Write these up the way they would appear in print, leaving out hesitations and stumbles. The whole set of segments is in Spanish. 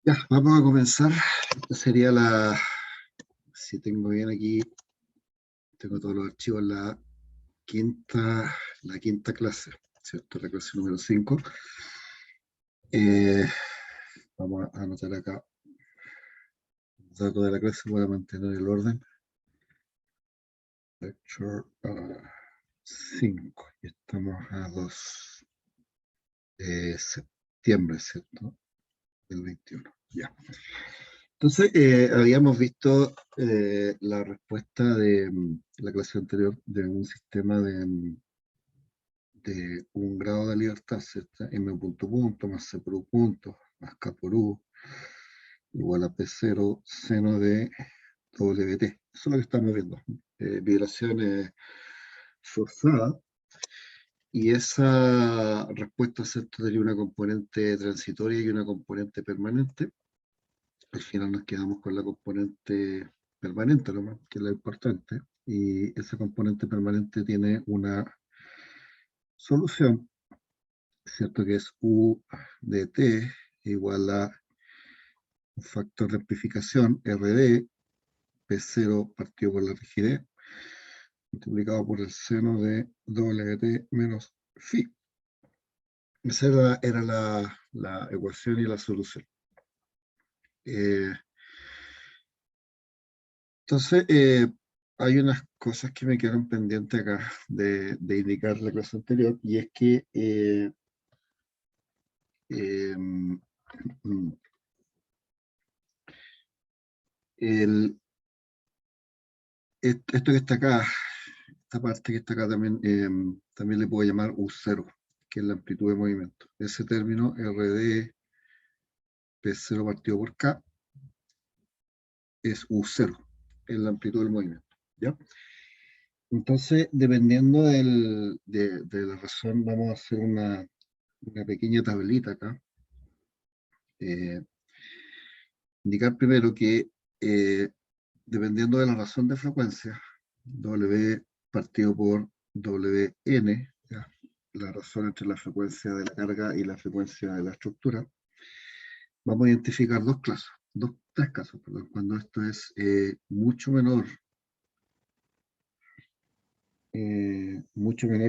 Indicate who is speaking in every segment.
Speaker 1: Ya, vamos a comenzar. Esta sería si tengo bien aquí, tengo todos los archivos, la quinta clase, ¿cierto? La clase número 5. Vamos a anotar acá los datos de la clase para mantener el orden. Lecture 5. Y estamos a 2 de septiembre, ¿cierto? Del 21. Ya. Entonces, habíamos visto la respuesta de la clase anterior de un sistema de un grado de libertad, ¿cierto? M punto punto más C por U punto más K por U igual a P0 seno de WT. Eso es lo que estamos viendo. Vibraciones forzadas. Y esa respuesta, ¿cierto? Tenía una componente transitoria y una componente permanente. Al final nos quedamos con la componente permanente, nomás, que es la importante. Y esa componente permanente tiene una solución, ¿cierto? Que es U de T igual a un factor de amplificación, RD, P0 partido por la rigidez, multiplicado por el seno de WT menos phi. Esa era la ecuación y la solución. Entonces, hay unas cosas que me quedan pendientes acá de indicar la clase anterior, y es que esto que está acá, esta parte que está acá también, también le puedo llamar U0, que es la amplitud de movimiento. Ese término, RD P0 partido por K, es U0, es la amplitud del movimiento. ¿Ya? Entonces, dependiendo de la razón, vamos a hacer una pequeña tablita acá. Indicar primero que dependiendo de la razón de frecuencia, W partido por Wn, ¿ya? La razón entre la frecuencia de la carga y la frecuencia de la estructura, vamos a identificar tres casos, perdón, cuando esto es mucho menor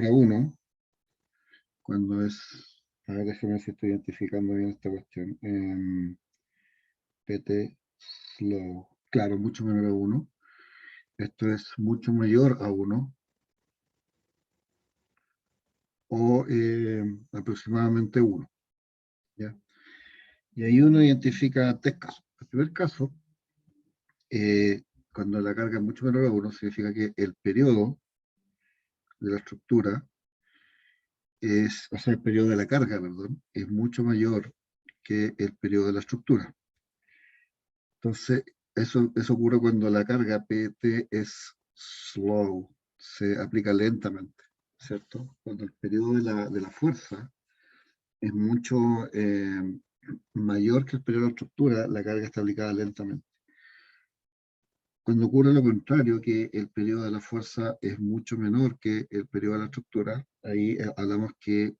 Speaker 1: a 1, cuando es, a ver, déjeme ver si estoy identificando bien esta cuestión, PT slow, claro, mucho menor a 1, esto es mucho mayor a 1, o aproximadamente 1, ¿ya? Y ahí uno identifica tres casos. El primer caso, cuando la carga es mucho menor a 1, significa que el periodo de la estructura o sea, el periodo de la carga, perdón, es mucho mayor que el periodo de la estructura. Entonces, eso ocurre cuando la carga PT es slow, se aplica lentamente, ¿cierto? Cuando el periodo de la fuerza es mucho mayor que el periodo de la estructura, la carga está aplicada lentamente. Cuando ocurre lo contrario, que el periodo de la fuerza es mucho menor que el periodo de la estructura, ahí hablamos que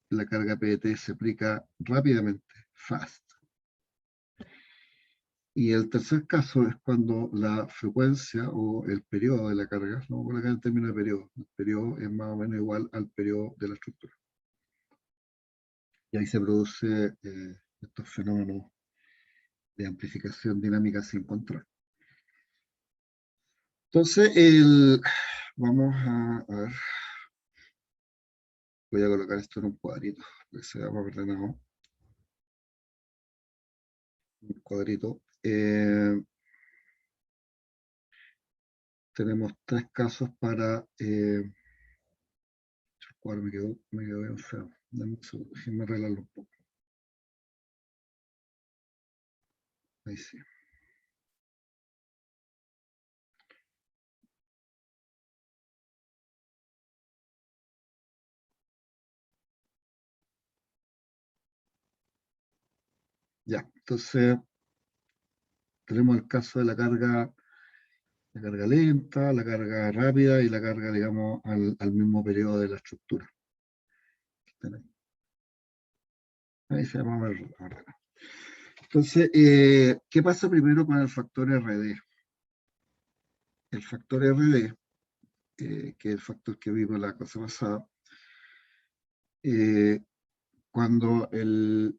Speaker 1: la carga PDT se aplica rápidamente, fast. Y el tercer caso es cuando la frecuencia o el periodo de la carga, no voy a colocar el término de periodo, el periodo es más o menos igual al periodo de la estructura. Y ahí se produce estos fenómenos de amplificación dinámica sin control. Entonces, vamos a ver, voy a colocar esto en un cuadrito, que se llama ordenado. Un cuadrito. Tenemos tres casos para... el cuadro me quedó bien feo. Déjenme arreglarlo un poco. Ahí sí. Ya, entonces tenemos el caso de la carga lenta, la carga rápida y la carga, digamos, al mismo periodo de la estructura. Ahí se llama ordenado. Entonces, ¿qué pasa primero con el factor RD? El factor RD, que es el factor que vimos la cosa pasada, eh, cuando em,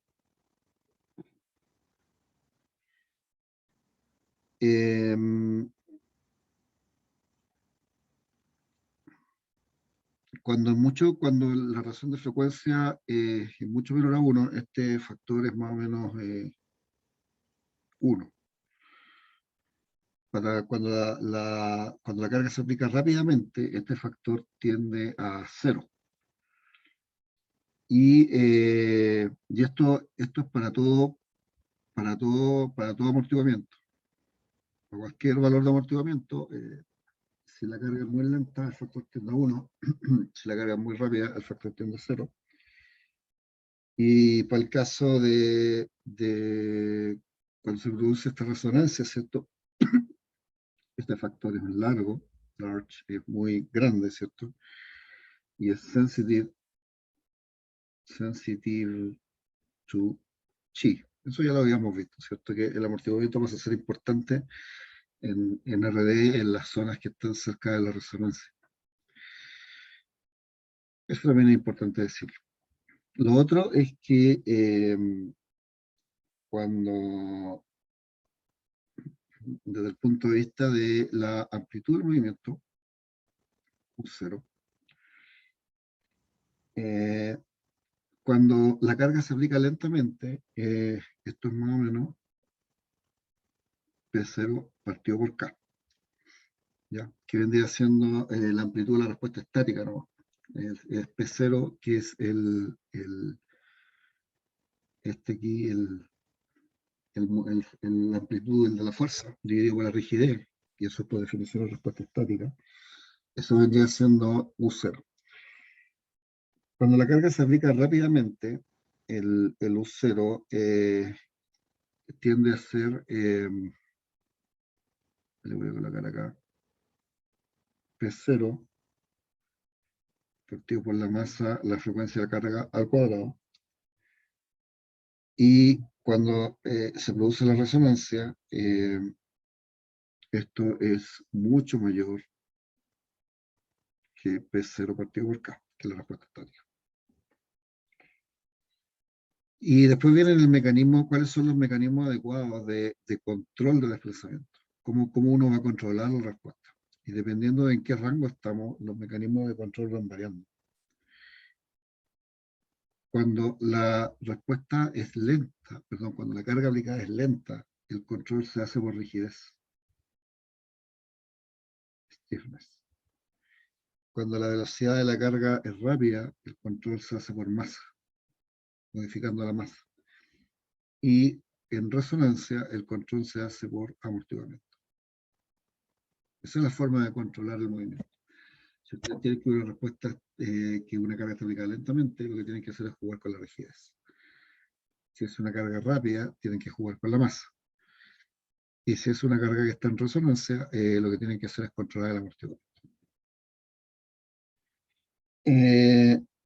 Speaker 1: cuando la razón de frecuencia es mucho menor a 1, este factor es más o menos 1. Cuando la carga se aplica rápidamente, este factor tiende a 0. Y esto es para todo amortiguamiento. Para cualquier valor de amortiguamiento, si la carga es muy lenta, el factor tiende a 1. Si la carga es muy rápida, el factor tiende a 0. Y para el caso de cuando se produce esta resonancia, ¿cierto? Este factor es large, es muy grande, ¿cierto? Y es sensitive to chi. Eso ya lo habíamos visto, ¿cierto? Que el amortiguamiento pasa a ser importante en RD en las zonas que están cerca de la resonancia. Eso también es importante decirlo. Lo otro es que cuando, desde el punto de vista de la amplitud del movimiento, U0, cuando la carga se aplica lentamente, esto es más o menos P0 partido por K, ¿ya? Que vendría siendo la amplitud de la respuesta estática, ¿no? Es P0, que es este aquí, la amplitud de la fuerza, dividido por la rigidez, y eso es por definición de respuesta estática. Eso vendría siendo U0. Cuando la carga se aplica rápidamente, el U0 tiende a ser, le voy a colocar acá, P0 partido por la masa, la frecuencia de la carga al cuadrado. Y cuando se produce la resonancia, esto es mucho mayor que P0 partido por K, que es la respuesta estática. Y después viene el mecanismo, cuáles son los mecanismos adecuados de control del desplazamiento, cómo uno va a controlar la respuesta. Y dependiendo de en qué rango estamos, los mecanismos de control van variando. Cuando la respuesta es lenta, perdón, cuando la carga aplicada es lenta, el control se hace por rigidez, stiffness. Cuando la velocidad de la carga es rápida, el control se hace por masa, modificando la masa. Y en resonancia, el control se hace por amortiguamiento. Esa es la forma de controlar el movimiento. Si ustedes tienen que una respuesta que una carga está aplicada lentamente, lo que tienen que hacer es jugar con la rigidez. Si es una carga rápida, tienen que jugar con la masa. Y si es una carga que está en resonancia, lo que tienen que hacer es controlar el amortiguamiento.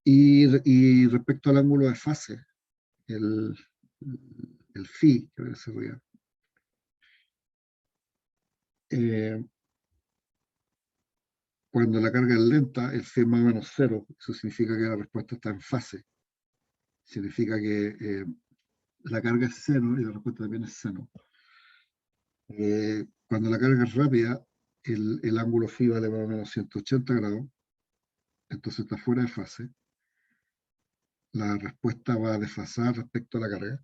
Speaker 1: Y respecto al ángulo de fase, el phi, que sería, cuando la carga es lenta, el phi es más o menos 0. Eso significa que la respuesta está en fase. Significa que la carga es 0 y la respuesta también es 0. Cuando la carga es rápida, el ángulo phi vale más o menos 180 grados, entonces está fuera de fase. La respuesta va a desfasar respecto a la carga.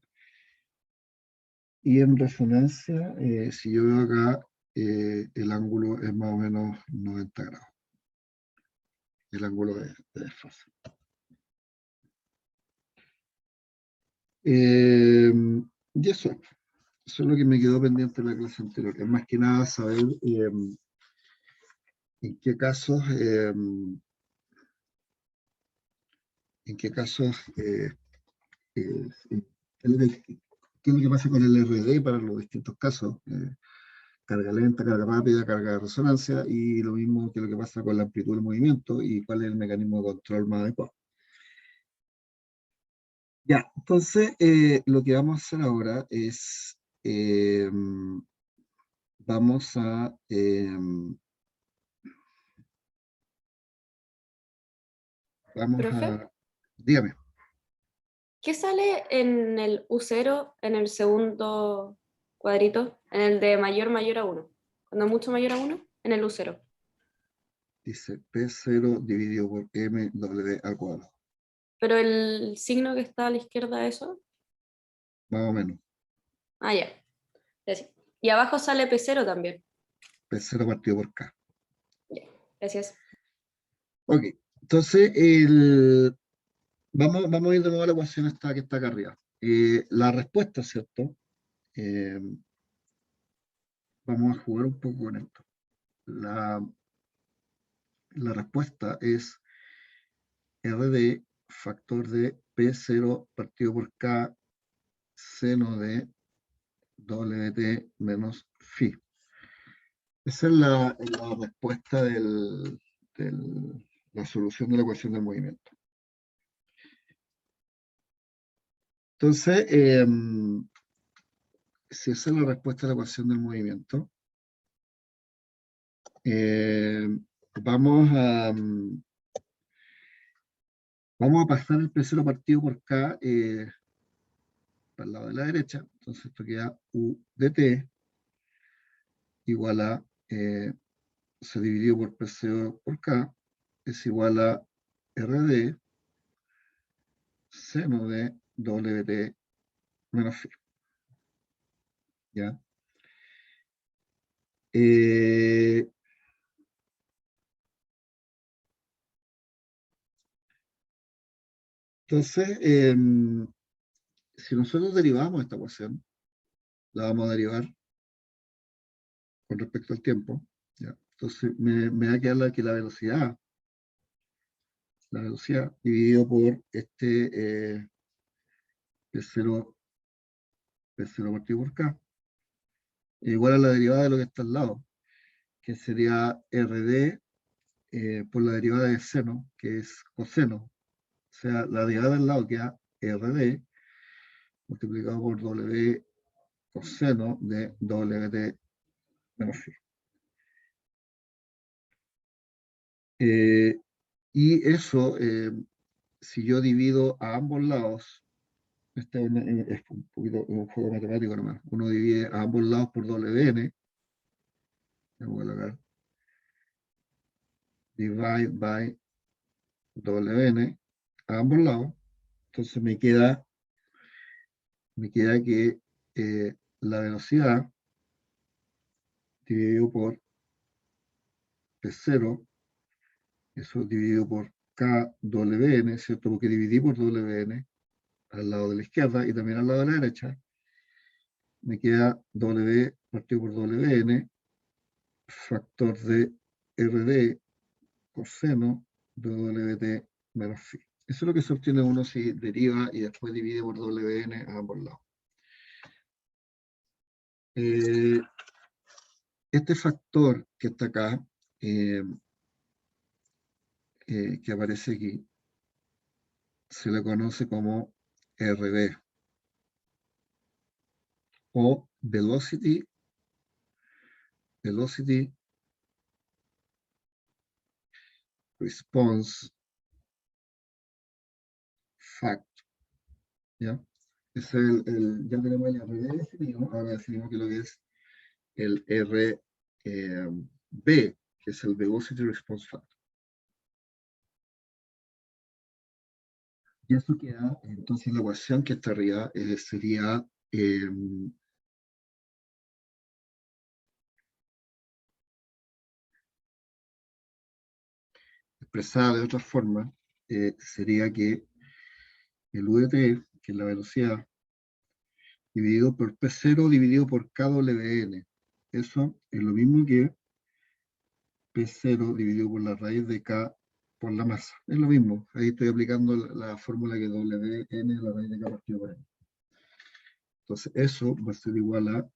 Speaker 1: Y en resonancia, si yo veo acá, el ángulo es más o menos 90 grados. El ángulo de desfase. Y eso es lo que me quedó pendiente de la clase anterior. Es más que nada saber en qué casos, qué es lo que pasa con el RD para los distintos casos. Carga lenta, carga rápida, carga de resonancia, y lo mismo que lo que pasa con la amplitud del movimiento y cuál es el mecanismo de control más adecuado. Ya, entonces lo que vamos a hacer ahora es, vamos a,
Speaker 2: Profe,
Speaker 1: dígame,
Speaker 2: ¿qué sale en el U0 en el segundo cuadrito? En el de mayor a uno. Cuando mucho mayor a uno, en el U0.
Speaker 1: dice P0 dividido por MW al cuadrado,
Speaker 2: Pero el signo que está a la izquierda de eso,
Speaker 1: más o menos,
Speaker 2: ah, ya. Gracias. Y abajo sale P0 también.
Speaker 1: P0 partido por K.
Speaker 2: Ya, gracias.
Speaker 1: Ok, entonces vamos a ir de nuevo a la ecuación esta que está acá arriba. La respuesta, ¿cierto? Eh, Vamos a jugar un poco con esto. La respuesta es RD factor de P0 partido por K seno de WT menos phi. Esa es la respuesta la solución de la ecuación del movimiento. Entonces, si esa es la respuesta a la ecuación del movimiento, eh, vamos a, vamos a pasar el P0 partido por K para el lado de la derecha. Entonces esto queda U de T igual a se dividió por P0 por K es igual a RD seno de WT menos phi. ¿Ya? Eh, entonces, si nosotros derivamos esta ecuación, la vamos a derivar con respecto al tiempo. ¿Ya? Entonces, me va a quedar que la velocidad dividido por P0, P0 partido por K, igual a la derivada de lo que está al lado, que sería RD por la derivada de seno, que es coseno. O sea, la derivada del lado queda RD multiplicado por W coseno de WT menos phi. Y eso, si yo divido a ambos lados, este es un poquito un juego matemático nomás, uno divide a ambos lados por WN, voy a colocar divide by WN a ambos lados, entonces me queda que la velocidad dividido por P0, eso dividido por KWN, ¿cierto? Porque dividí por WN al lado de la izquierda y también al lado de la derecha, me queda W partido por WN, factor de RD coseno de WT menos phi. Eso es lo que se obtiene uno si deriva y después divide por WN a ambos lados. Este factor que está acá, eh, que aparece aquí, se le conoce como RB o Velocity Response Factor. ¿Ya? Ya tenemos el RB definido, ahora definimos que lo que es el RB, que es el Velocity Response Factor. Y eso queda, entonces la ecuación que está arriba sería expresada de otra forma, sería que el UDT, que es la velocidad, dividido por P0 dividido por KWN. Eso es lo mismo que P0 dividido por la raíz de K por la masa. Es lo mismo. Ahí estoy aplicando la fórmula que WN es la raíz de K partido por N. Entonces eso va a ser igual a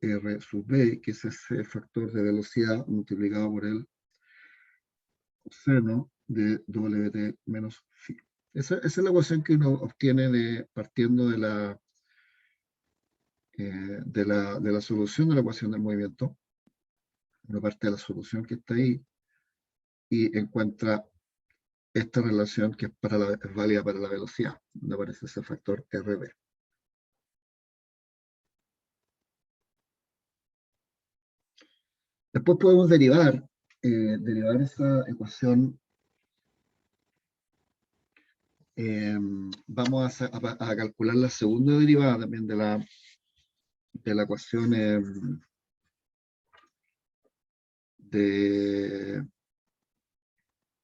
Speaker 1: R sub B, que es ese factor de velocidad multiplicado por el coseno de WT menos phi. Esa es la ecuación que uno obtiene partiendo de la solución de la ecuación del movimiento. Una parte de la solución que está ahí y encuentra esta relación que es válida para la velocidad, donde aparece ese factor RB. Después podemos derivar esa ecuación. Vamos a calcular la segunda derivada también de la ecuación de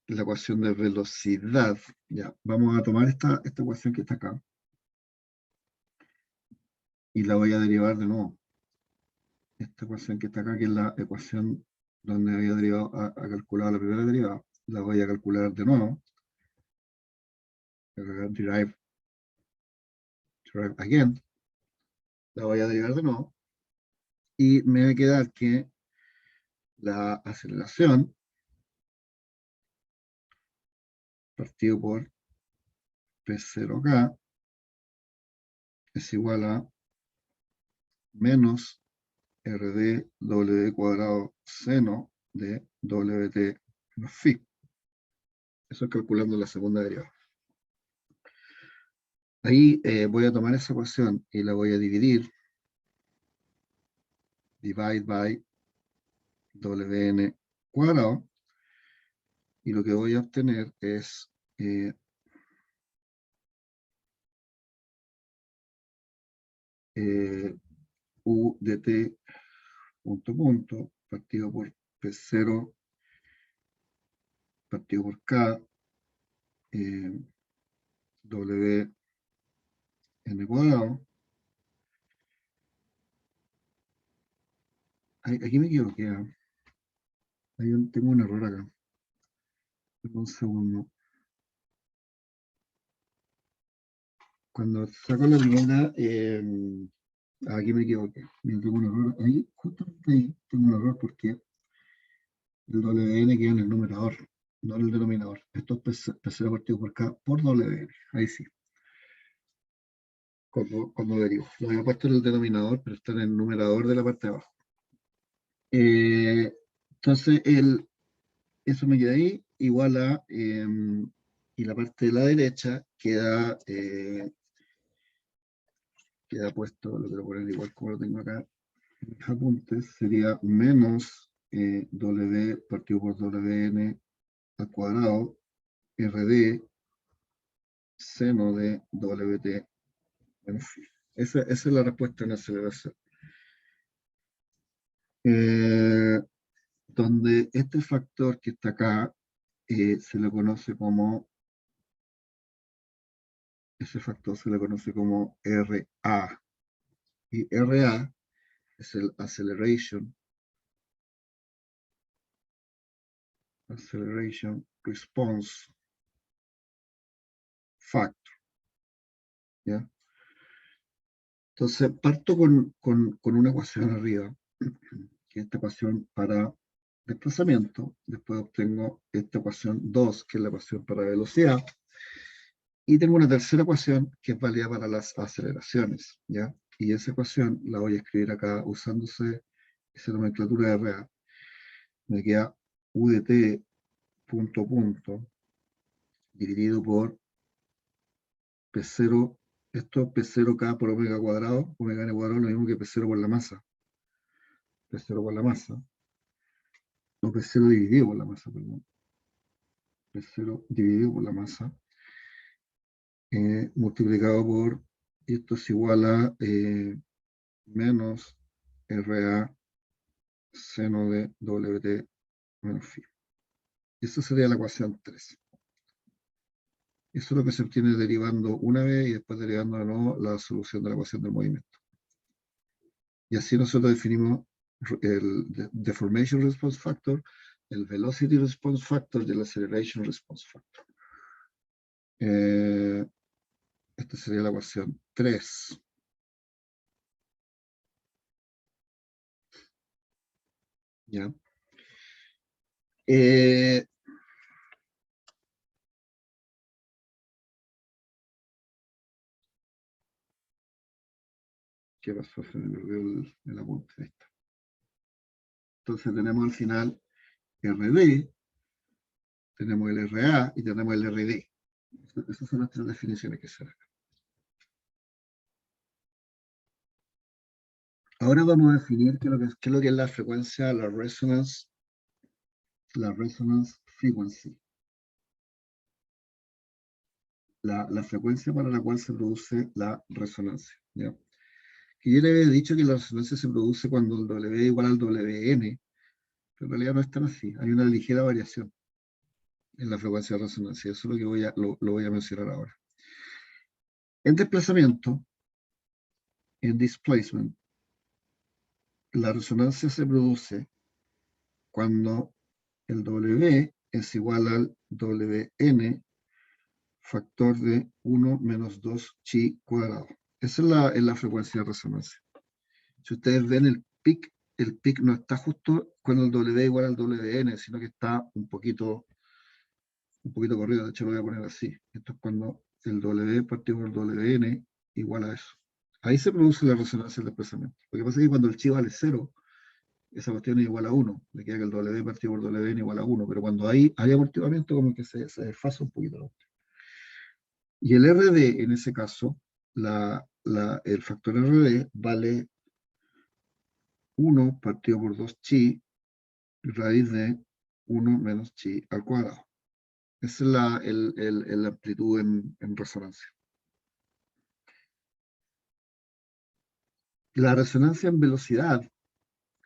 Speaker 1: la ecuación de velocidad. Ya, vamos a tomar esta ecuación que está acá y la voy a derivar de nuevo. Esta ecuación que está acá, que es la ecuación donde había derivado, a calculado la primera derivada, la voy a calcular de nuevo. Derive again. La voy a derivar de nuevo. Y me va a quedar que la aceleración partido por P0K es igual a menos RD cuadrado seno de WT menos phi. Eso es calculando la segunda derivada. Ahí voy a tomar esa ecuación y la voy a dividir. Divide by Wn cuadrado. Y lo que voy a obtener es U de t punto partido por P0 partido por K W n cuadrado. Aquí me equivoqué. Tengo un error acá. Un segundo. Cuando saco la primera, aquí me equivoqué. Tengo un error. Ahí, justamente ahí, tengo un error porque el WN queda en el numerador, no en el denominador. Esto es P0 partido por K por WN. Ahí sí. Cuando derivo. Lo había puesto en el denominador, pero está en el numerador de la parte de abajo. Entonces, eso me queda ahí, igual a, y la parte de la derecha queda puesto, lo quiero poner igual como lo tengo acá en mis apuntes, sería menos W partido por WN al cuadrado, RD, seno de WT menos phi. Esa es la respuesta en aceleración. Donde este factor que está acá se le conoce como, ese factor se le conoce como RA. Y RA es el Acceleration Response Factor. ¿Ya? Entonces, parto con una ecuación arriba, que es esta ecuación para desplazamiento. Después obtengo esta ecuación 2, que es la ecuación para velocidad. Y tengo una tercera ecuación que es válida para las aceleraciones. ¿Ya? Y esa ecuación la voy a escribir acá usándose esa nomenclatura de RA. Me queda U de t punto dividido por P0, esto es P0K por omega cuadrado, omega n cuadrado es lo mismo que P0 por la masa. P0 por la masa. No, P0 dividido por la masa, perdón. P0 dividido por la masa. Multiplicado por, esto es igual a menos RA seno de WT menos phi. Esa sería la ecuación 3. Eso es lo que se obtiene derivando una vez y después derivando de nuevo la solución de la ecuación del movimiento. Y así nosotros definimos el Deformation Response Factor, el Velocity Response Factor y el Acceleration Response Factor. Esta sería la ecuación 3. ¿Ya? ¿Qué pasó? Se me perdió el apunte. Ahí está. Entonces tenemos al final RD, tenemos el RA y tenemos el RD. Esas son las tres definiciones que se dan. Ahora vamos a definir qué es lo que es la frecuencia, la resonance frequency. La frecuencia para la cual se produce la resonancia. ¿Ya? Que yo le había dicho que la resonancia se produce cuando el W igual al WN, pero en realidad no es tan así. Hay una ligera variación en la frecuencia de resonancia. Eso es lo que lo voy a mencionar ahora. En desplazamiento, en displacement, la resonancia se produce cuando el W es igual al WN factor de 1 menos 2 chi cuadrado. Esa es la frecuencia de resonancia. Si ustedes ven el pic no está justo cuando el W igual al WN, sino que está un poquito corrido. De hecho, lo voy a poner así. Esto es cuando el W partido por el WN igual a eso. Ahí se produce la resonancia del desplazamiento. Lo que pasa es que cuando el chi vale 0, esa cuestión es igual a 1. Le queda que el W partido por WN igual a 1. Pero cuando hay amortiguamiento, como que se desfasa un poquito. Y el RD, en ese caso, el factor RD vale 1 partido por 2 chi raíz de 1 menos chi al cuadrado. Esa es la amplitud en resonancia. La resonancia en velocidad,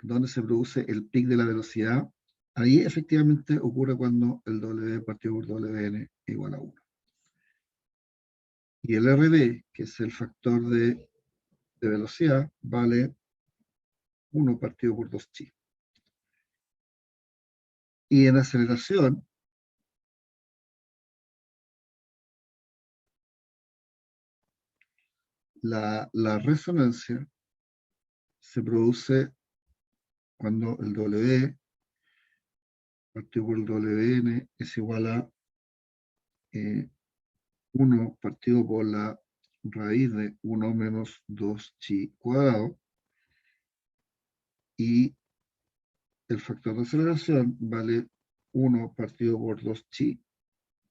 Speaker 1: donde se produce el pic de la velocidad, ahí efectivamente ocurre cuando el W partido por WN igual a 1. Y el RD, que es el factor de velocidad, vale 1 partido por 2 chi. Y en aceleración, la resonancia se produce cuando el W partido por el WN es igual a 1 partido por la raíz de 1 menos 2 chi cuadrado, y el factor de aceleración vale 1 partido por 2 chi,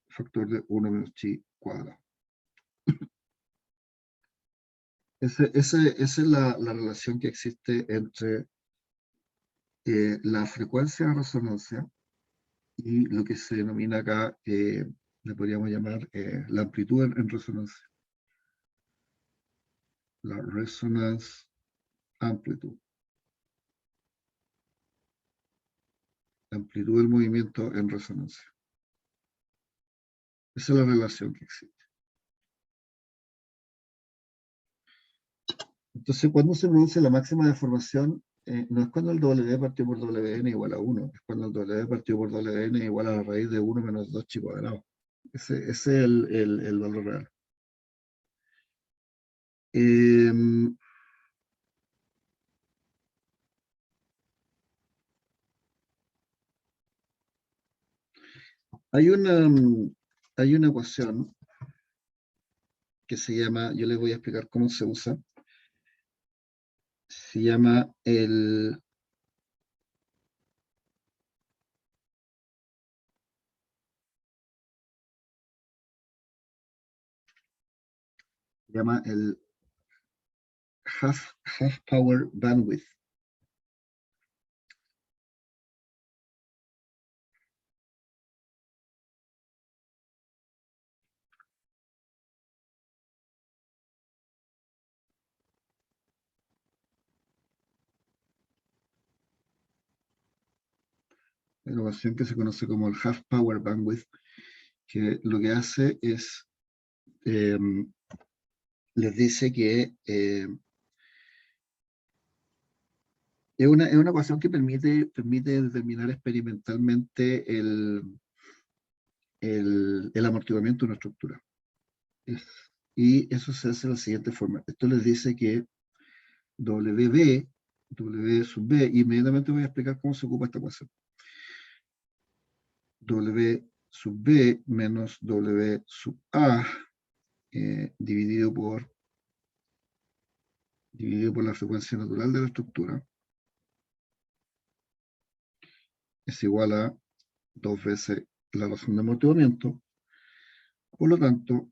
Speaker 1: factor de 1 menos chi cuadrado. Esa es la relación que existe entre la frecuencia de resonancia y lo que se denomina acá, le podríamos llamar la amplitud en resonancia. La resonance amplitude. La amplitud del movimiento en resonancia. Esa es la relación que existe. Entonces, cuando se produce la máxima deformación, no es cuando el W partido por WN igual a 1, es cuando el W partido por WN igual a la raíz de 1 menos 2 chi cuadrado. Ese es el valor real. Hay una ecuación que se llama, yo les voy a explicar cómo se usa, se llama el half power bandwidth. La ecuación que se conoce como el half power bandwidth, que lo que hace es les dice que es una ecuación que permite determinar experimentalmente el amortiguamiento de una estructura. Y eso se hace de la siguiente forma. Esto les dice que W sub B, y inmediatamente voy a explicar cómo se ocupa esta ecuación. W sub B menos W sub A dividido por dividido por la frecuencia natural de la estructura es igual a 2 veces la razón de amortiguamiento. Por lo tanto,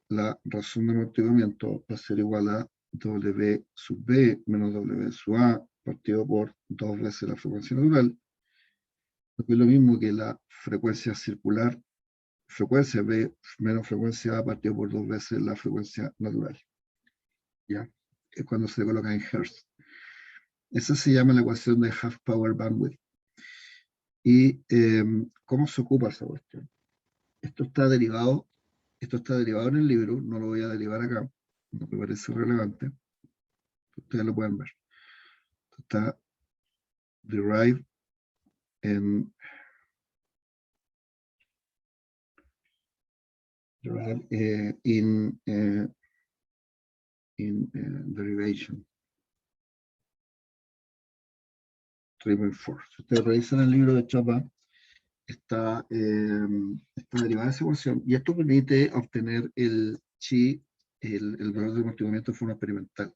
Speaker 1: la razón de amortiguamiento va a ser igual a W sub B menos W sub A partido por 2 veces la frecuencia natural, lo que es lo mismo que la frecuencia circular, frecuencia B menos frecuencia A partido por 2 veces la frecuencia natural. ¿Ya? Es cuando se coloca en Hertz. Esa se llama la ecuación de half power bandwidth. ¿Y cómo se ocupa esa cuestión? Esto está derivado en el libro, no lo voy a derivar acá, no me parece relevante. Ustedes lo pueden ver. Está derived in derivation 3.4. Si ustedes revisan el libro de Chapa, está derivada esa ecuación, y esto permite obtener el chi, el valor de amortiguamiento de forma experimental.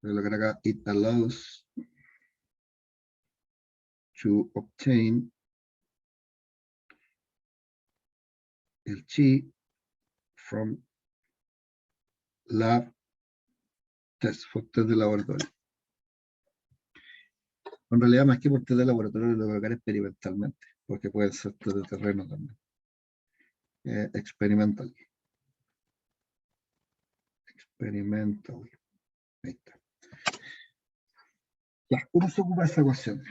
Speaker 1: Lo que acá, it allows to obtain el chi from lab test, for test de laboratorio. En realidad, más que por test de laboratorio, lo voy a colocar experimentalmente, porque puede ser test de terreno también. Experimental. Experimental. Ahí está. Ya, ¿cómo se ocupa esta ecuación?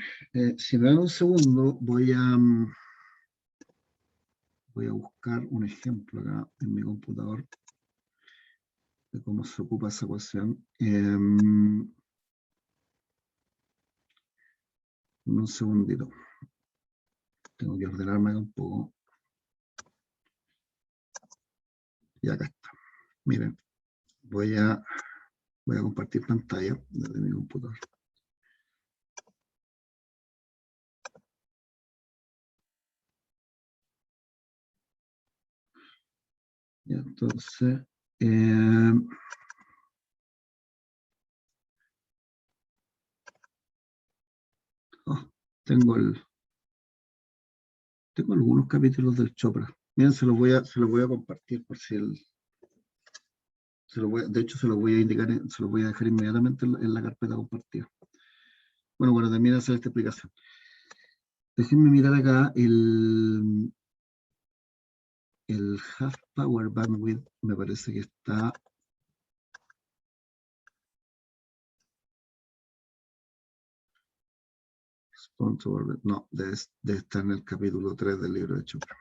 Speaker 1: Si me dan un segundo, voy a buscar un ejemplo acá en mi computador de cómo se ocupa esa ecuación. Un segundito. Tengo que ordenarme acá un poco. Y acá está. Miren, voy a compartir pantalla desde mi computador. Y entonces, tengo algunos capítulos del Chopra. Miren, se los voy a compartir por si de hecho, se los voy a indicar, se los voy a dejar inmediatamente en la carpeta compartida. Bueno, cuando termine de hacer esta explicación. Déjenme mirar acá el half power bandwidth, me parece que está. No, debe estar en el capítulo 3 del libro de Chopra.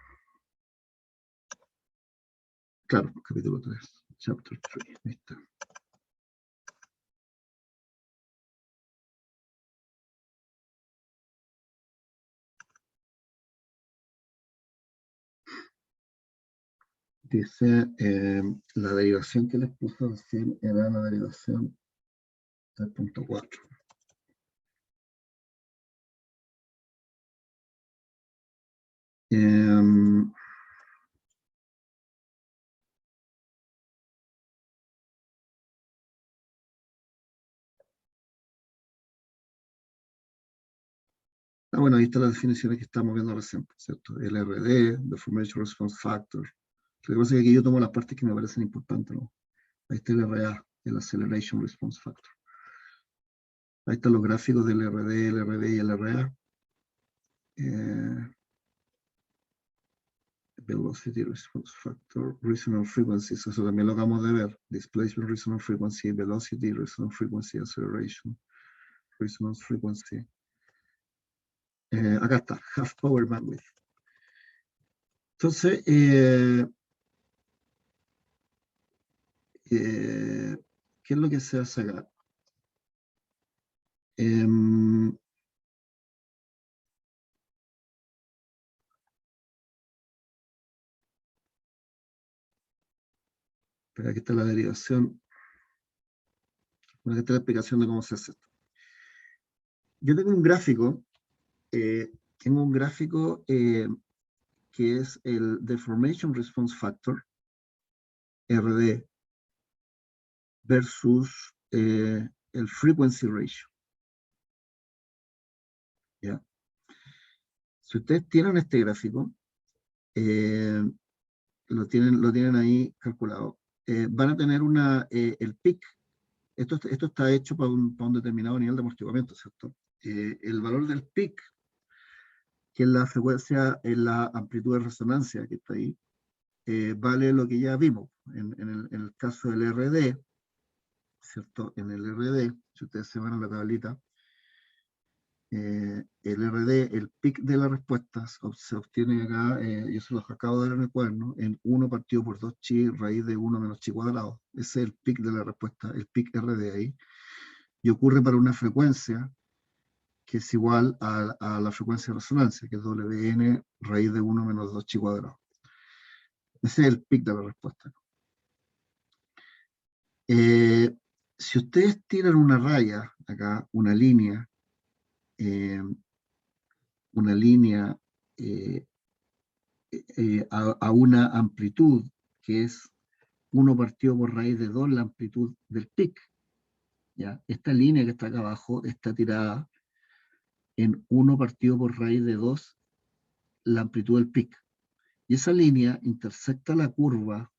Speaker 1: Claro, capítulo 3, chapter 3, ahí está. Dice, la derivación que les puse recién era la derivación 3.4. Bueno, ahí están las definiciones que estamos viendo recién, ¿cierto? El RD, Deformation Response Factor. Lo que pasa es que aquí yo tomo las partes que me parecen importantes, ¿no? Ahí está el RA, el Acceleration Response Factor. Ahí están los gráficos del RD, el RB y el RA. Velocity Response Factor, Resonance Frequencies, eso también lo acabamos de ver. Displacement Resonance Frequency, Velocity Resonance Frequency, Acceleration Resonance Frequency. Acá está, Half Power Bandwidth. Entonces, ¿qué es lo que se hace acá? Pero aquí está la derivación. Bueno, aquí está la explicación de cómo se hace esto. Yo tengo un gráfico, que es el Deformation Response Factor, RD, versus el frequency ratio. ¿Ya? Si ustedes tienen este gráfico, lo tienen ahí calculado, van a tener el peak. Esto está hecho para un determinado nivel de amortiguamiento, ¿cierto? El valor del peak, que es la frecuencia, es la amplitud de resonancia que está ahí, vale lo que ya vimos en el caso del RD, ¿cierto? En el RD, si ustedes se van a la tablita, el RD, el pic de la respuesta se obtiene acá, yo se los acabo de dar en el cuaderno, en 1 partido por 2 chi raíz de 1 menos chi cuadrado. Ese es el pic de la respuesta, el pic RD ahí. Y ocurre para una frecuencia que es igual a la frecuencia de resonancia, que es Wn raíz de 1 menos 2 chi cuadrado. Ese es el pic de la respuesta. Si ustedes tiran una raya acá, una línea a una amplitud que es 1 partido por raíz de 2 la amplitud del pic. ¿Ya? Esta línea que está acá abajo está tirada en 1 partido por raíz de 2 la amplitud del pic. Y esa línea intersecta la curva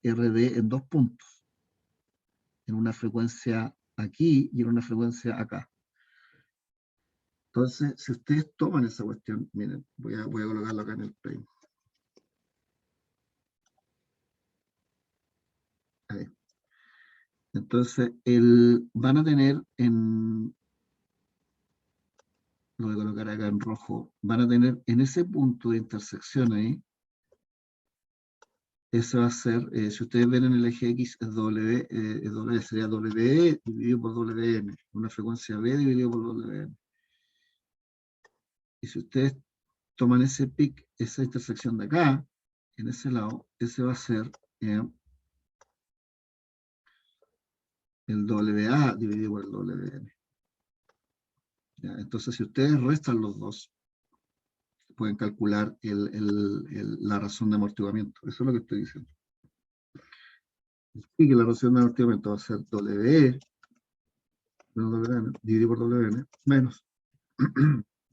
Speaker 1: RD en 2 puntos, en una frecuencia aquí y en una frecuencia acá. Entonces, si ustedes toman esa cuestión, miren, voy a colocarlo acá en el plane. Ahí. Entonces, van a tener lo voy a colocar acá en rojo, van a tener en ese punto de intersección ahí, eso va a ser, si ustedes ven en el eje X, es W, sería WE dividido por WN, una frecuencia B dividido por WN. Y si ustedes toman ese pic, esa intersección de acá, en ese lado, ese va a ser el WA dividido por el WN. ¿Ya? Entonces, si ustedes restan los dos, pueden calcular la razón de amortiguamiento. Eso es lo que estoy diciendo. Y que la razón de amortiguamiento va a ser WE menos WN dividido por WN menos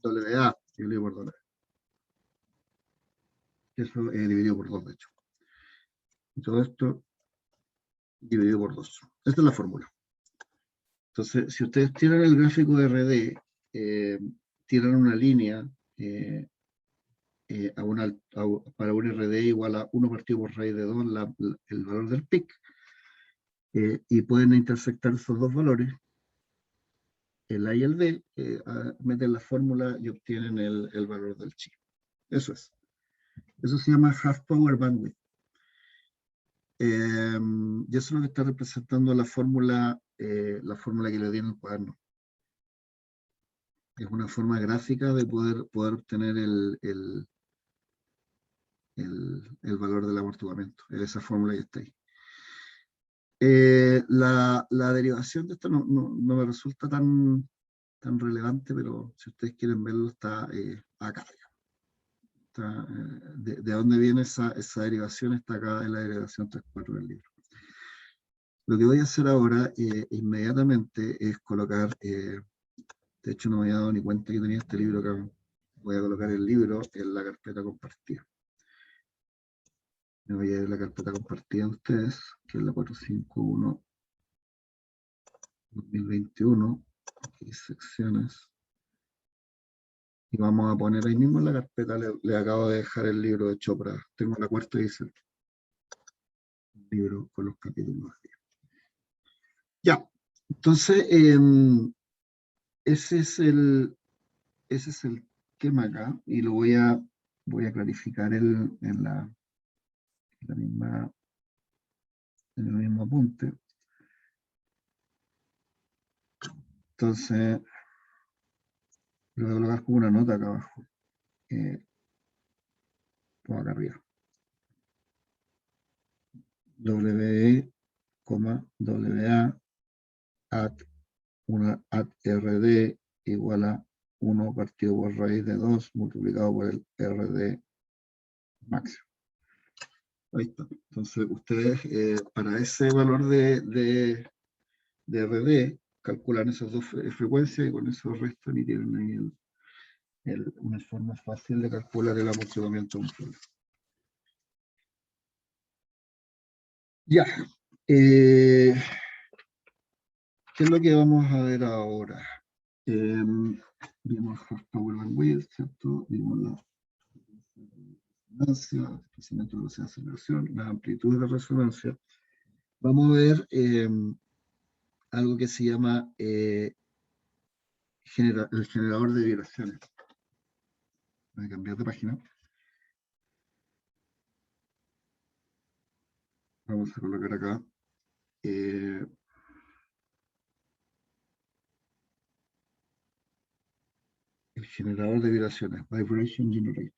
Speaker 1: WA dividido por WN. Eso dividido por 2, de hecho. Y todo esto dividido por 2. Esta es la fórmula. Entonces, si ustedes tiran el gráfico de RD, tiran una línea para un RD igual a 1 partido por raíz de 2, el valor del pic, y pueden intersectar esos dos valores, el A y el B, meten la fórmula y obtienen el valor del chi. Eso es. Eso se llama half power bandwidth. Y eso es lo que está representando la fórmula que le di en el cuaderno. Es una forma gráfica de poder obtener el valor del amortiguamiento. Esa fórmula ya está ahí. La derivación de esto no me resulta tan relevante, pero si ustedes quieren verlo, está acá. Está, de dónde viene esa derivación está acá en la derivación 3.4 del libro. Lo que voy a hacer ahora inmediatamente es colocar, de hecho no me había dado ni cuenta que tenía este libro acá, voy a colocar el libro en la carpeta compartida. Me voy a ir a la carpeta compartida de ustedes, que es la 451-2021, aquí secciones, y vamos a poner ahí mismo en la carpeta, le acabo de dejar el libro de Chopra, tengo la cuarta edición, el libro con los capítulos. Ya, entonces, ese es el tema acá, y lo voy a clarificar en el mismo apunte. Entonces, lo voy a colocar como una nota acá abajo, o acá arriba. WE, WA, at RD igual a 1 partido por raíz de 2 multiplicado por el RD máximo. Ahí está. Entonces, ustedes, para ese valor de de RD, calculan esas dos frecuencias y con eso restan y tienen ahí una forma fácil de calcular el amortiguamiento de un problema. Ya. ¿Qué es lo que vamos a ver ahora? Vimos el power bandwidth, ¿cierto? Vimos la resonancia, el crecimiento de la velocidad de aceleración, la amplitud de la resonancia. Vamos a ver algo que se llama el generador de vibraciones. Voy a cambiar de página. Vamos a colocar acá. El generador de vibraciones, Vibration Generator.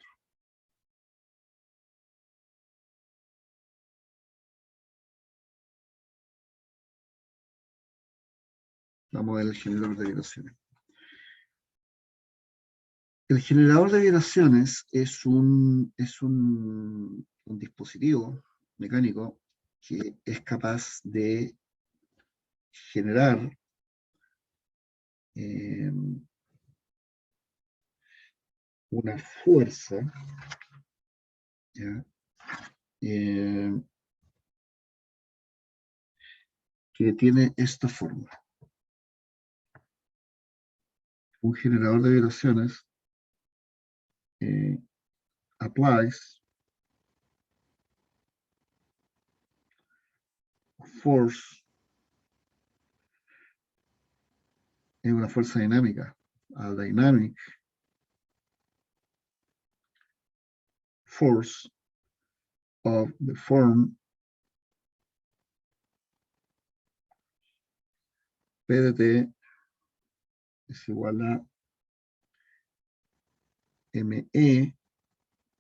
Speaker 1: Vamos a ver el generador de vibraciones. El generador de vibraciones es un dispositivo mecánico que es capaz de generar una fuerza, ¿ya? Que tiene esta forma. Un generador de vibraciones applies force, es una fuerza dinámica, a dynamic force of the form PDT es igual a ME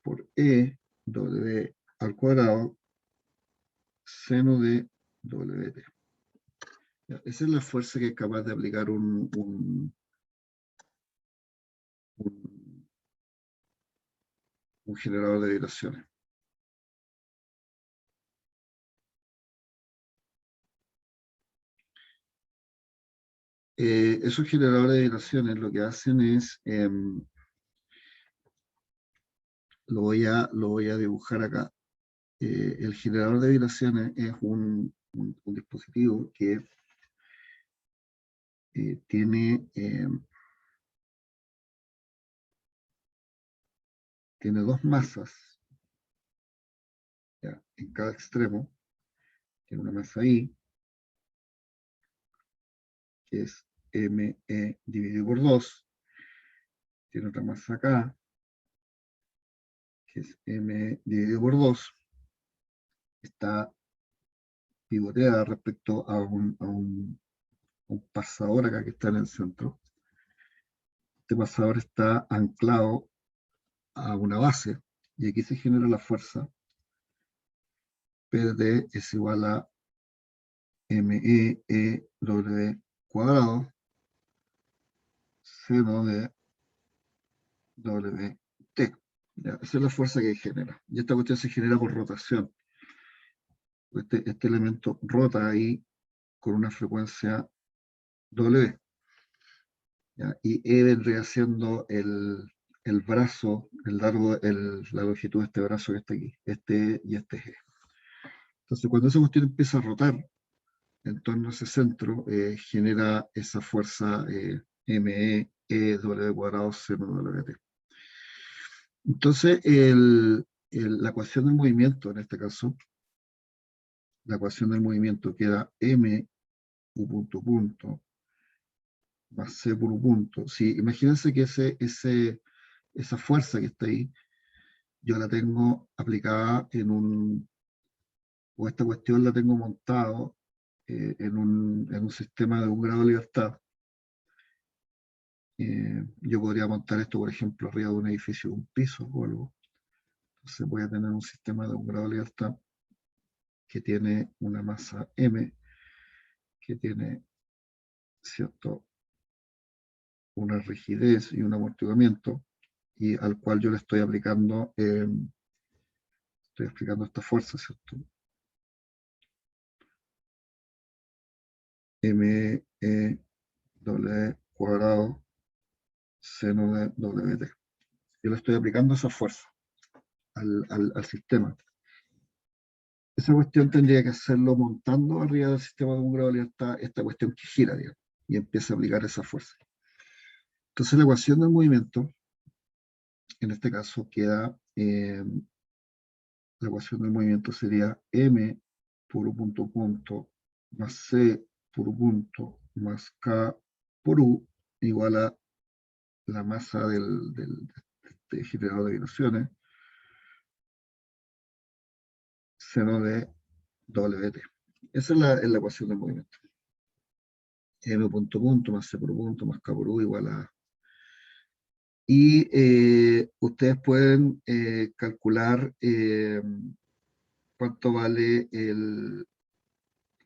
Speaker 1: por E W al cuadrado seno de WT. Esa es la fuerza que es capaz de aplicar un generador de vibraciones. Esos generadores de vibraciones lo que hacen es, lo voy a dibujar acá. El generador de vibraciones es un dispositivo que tiene dos masas, ¿ya? En cada extremo. Tiene una masa I, que es ME dividido por 2. Tiene otra masa acá, que es ME dividido por 2. Está pivoteada respecto a un pasador acá que está en el centro. Este pasador está anclado a una base y aquí se genera la fuerza. PD es igual a MEEW cuadrado seno de WT. ¿Ya? Esa es la fuerza que genera. Y esta cuestión se genera por rotación. Este elemento rota ahí con una frecuencia W. ¿Ya? Y E vendría siendo el brazo, la longitud de este brazo que está aquí, este y este G. Entonces, cuando esa cuestión empieza a rotar en torno a ese centro, genera esa fuerza ME, W cuadrado seno WT. Entonces, la ecuación del movimiento, en este caso, la ecuación del movimiento queda M U punto punto más C por U punto. Si, imagínense que esa fuerza que está ahí, yo la tengo aplicada o esta cuestión la tengo montado en un sistema de un grado de libertad. Yo podría montar esto, por ejemplo, arriba de un edificio de un piso o algo. Entonces voy a tener un sistema de un grado de libertad que tiene una masa M, que tiene, ¿cierto?, una rigidez y un amortiguamiento, y al cual yo le estoy aplicando, esta fuerza, ¿cierto? M, E, W cuadrado, seno de WT. Yo le estoy aplicando esa fuerza al sistema. Esa cuestión tendría que hacerlo montando arriba del sistema de un grado de libertad esta cuestión que gira, digamos, y empieza a aplicar esa fuerza. Entonces la ecuación del movimiento, en este caso, queda, la ecuación del movimiento sería M por U punto más C por U punto más K por U igual a la masa del generador de vibraciones, seno de WT. Esa es la ecuación del movimiento. M punto más C por punto más K por U igual a... Y ustedes pueden calcular cuánto vale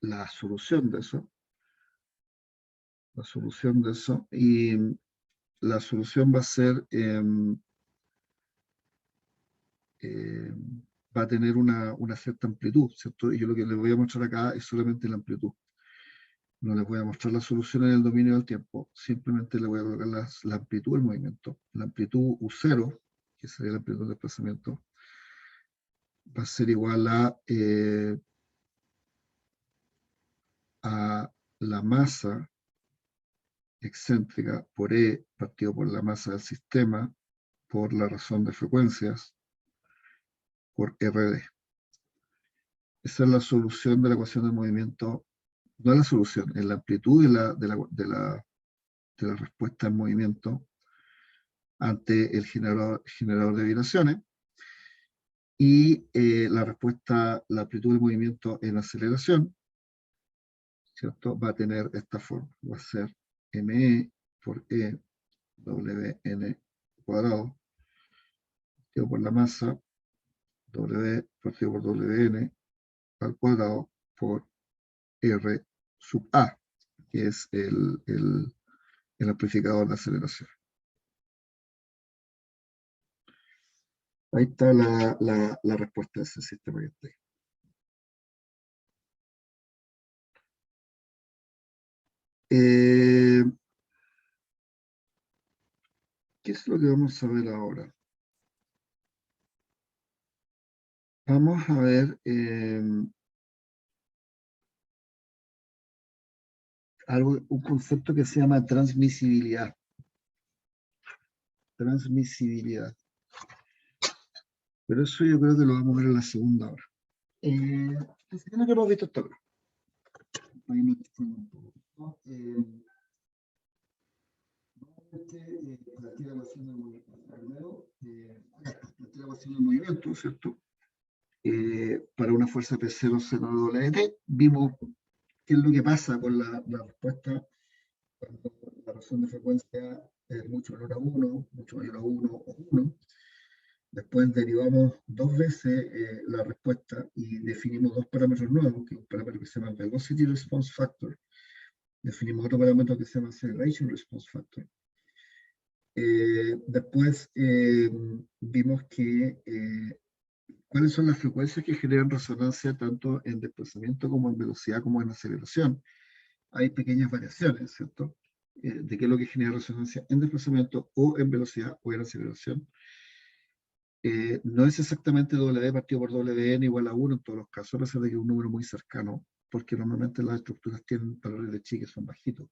Speaker 1: la solución de eso. La solución de eso. Y la solución va a ser... va a tener una cierta amplitud, ¿cierto? Y yo lo que les voy a mostrar acá es solamente la amplitud. No les voy a mostrar la solución en el dominio del tiempo, simplemente les voy a colocar la amplitud del movimiento. La amplitud U0, que sería la amplitud del desplazamiento, va a ser igual a la masa excéntrica por E partido por la masa del sistema por la razón de frecuencias por RD. Esa es la solución de la ecuación del movimiento, no es la solución, es la amplitud de la respuesta en movimiento ante el generador de vibraciones y la respuesta, la amplitud de movimiento en aceleración, ¿cierto? Va a tener esta forma, va a ser ME por E WN cuadrado partido por la masa W partido por WN al cuadrado por R sub A, que es el amplificador de aceleración. Ahí está la respuesta de ese sistema que está ahí. ¿Qué es lo que vamos a ver ahora? Vamos a ver un concepto que se llama transmisibilidad. Transmisibilidad. Pero eso yo creo que lo vamos a ver en la segunda hora. Es lo que hemos visto hasta ahora. La ecuación del movimiento, ¿cierto? Para una fuerza P0 seno de WT, vimos qué es lo que pasa con la respuesta cuando la razón de frecuencia es mucho menor a 1, mucho mayor a 1 o 1. Después derivamos dos veces la respuesta y definimos dos parámetros nuevos, que es un parámetro que se llama Velocity Response Factor. Definimos otro parámetro que se llama Acceleration Response Factor. Después vimos que cuáles son las frecuencias que generan resonancia tanto en desplazamiento como en velocidad como en aceleración. Hay pequeñas variaciones, ¿cierto? De qué es lo que genera resonancia en desplazamiento o en velocidad o en aceleración. No es exactamente W partido por WN igual a 1 en todos los casos, a pesar de que es un número muy cercano, porque normalmente las estructuras tienen valores de chi que son bajitos.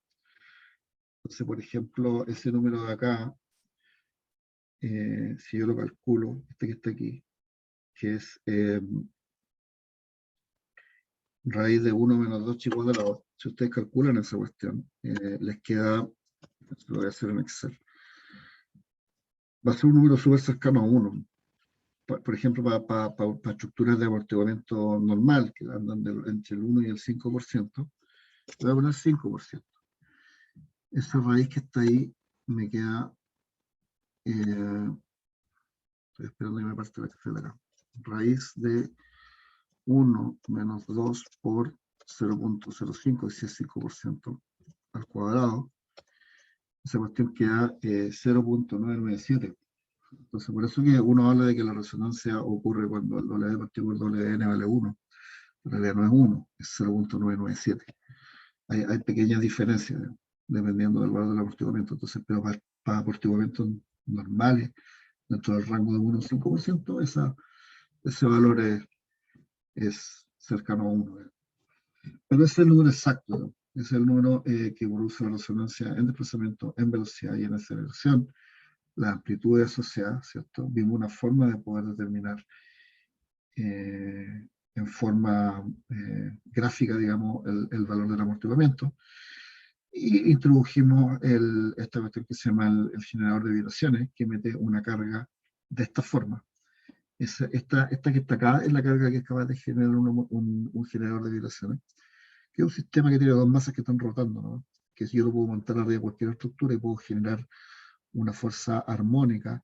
Speaker 1: Entonces, por ejemplo, ese número de acá, si yo lo calculo, este que está aquí, que es raíz de 1 menos 2 chi cuadrado, si ustedes calculan esa cuestión, les queda, lo voy a hacer en Excel, va a ser un número súper cercano a 1. Por ejemplo, para estructuras de amortiguamiento normal, que andan entre el 1 y el 5%, voy a poner 5%. Esa raíz que está ahí me queda, estoy esperando que me parte la Excel acá, raíz de 1 menos 2 por 0.05, si es 5% al cuadrado, esa cuestión queda 0.997. Entonces, por eso que uno habla de que la resonancia ocurre cuando el W partido por WN vale 1. En realidad no es 1, es 0.997. hay pequeñas diferencias, dependiendo del valor del amortiguamiento. Entonces, pero para amortiguamientos normales, dentro del rango de 1 a 5%, ese valor es cercano a 1. Pero ese es el número exacto, ¿no? Es el número que produce la resonancia en desplazamiento, en velocidad y en aceleración. La amplitud asociada, ¿cierto? Vimos una forma de poder determinar en forma gráfica, digamos, el valor del amortiguamiento. Y introdujimos esta cuestión que se llama el generador de vibraciones, que mete una carga de esta forma. Esta que está acá es la carga que es capaz de generar un generador de vibraciones, que es un sistema que tiene dos masas que están rotando, ¿no? Que si yo lo puedo montar arriba de cualquier estructura y puedo generar una fuerza armónica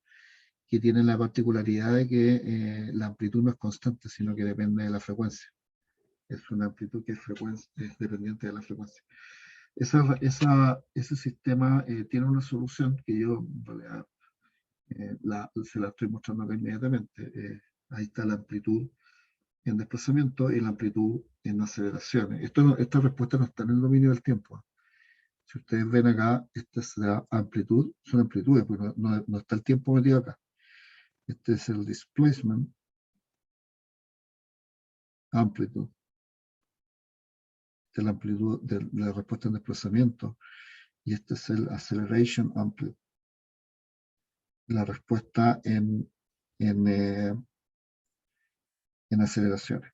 Speaker 1: que tiene la particularidad de que la amplitud no es constante, sino que depende de la frecuencia. Es una amplitud que es dependiente de la frecuencia. Ese sistema tiene una solución que yo en realidad se la estoy mostrando acá inmediatamente. Ahí está la amplitud en desplazamiento y la amplitud en aceleraciones. Esta respuesta no está en el dominio del tiempo. Si ustedes ven acá, esta es la amplitud, son amplitudes, porque no está el tiempo metido acá. Este es el displacement amplitude. Esta es la amplitud de la respuesta en desplazamiento. Y este es el acceleration amplitude. La respuesta en aceleraciones.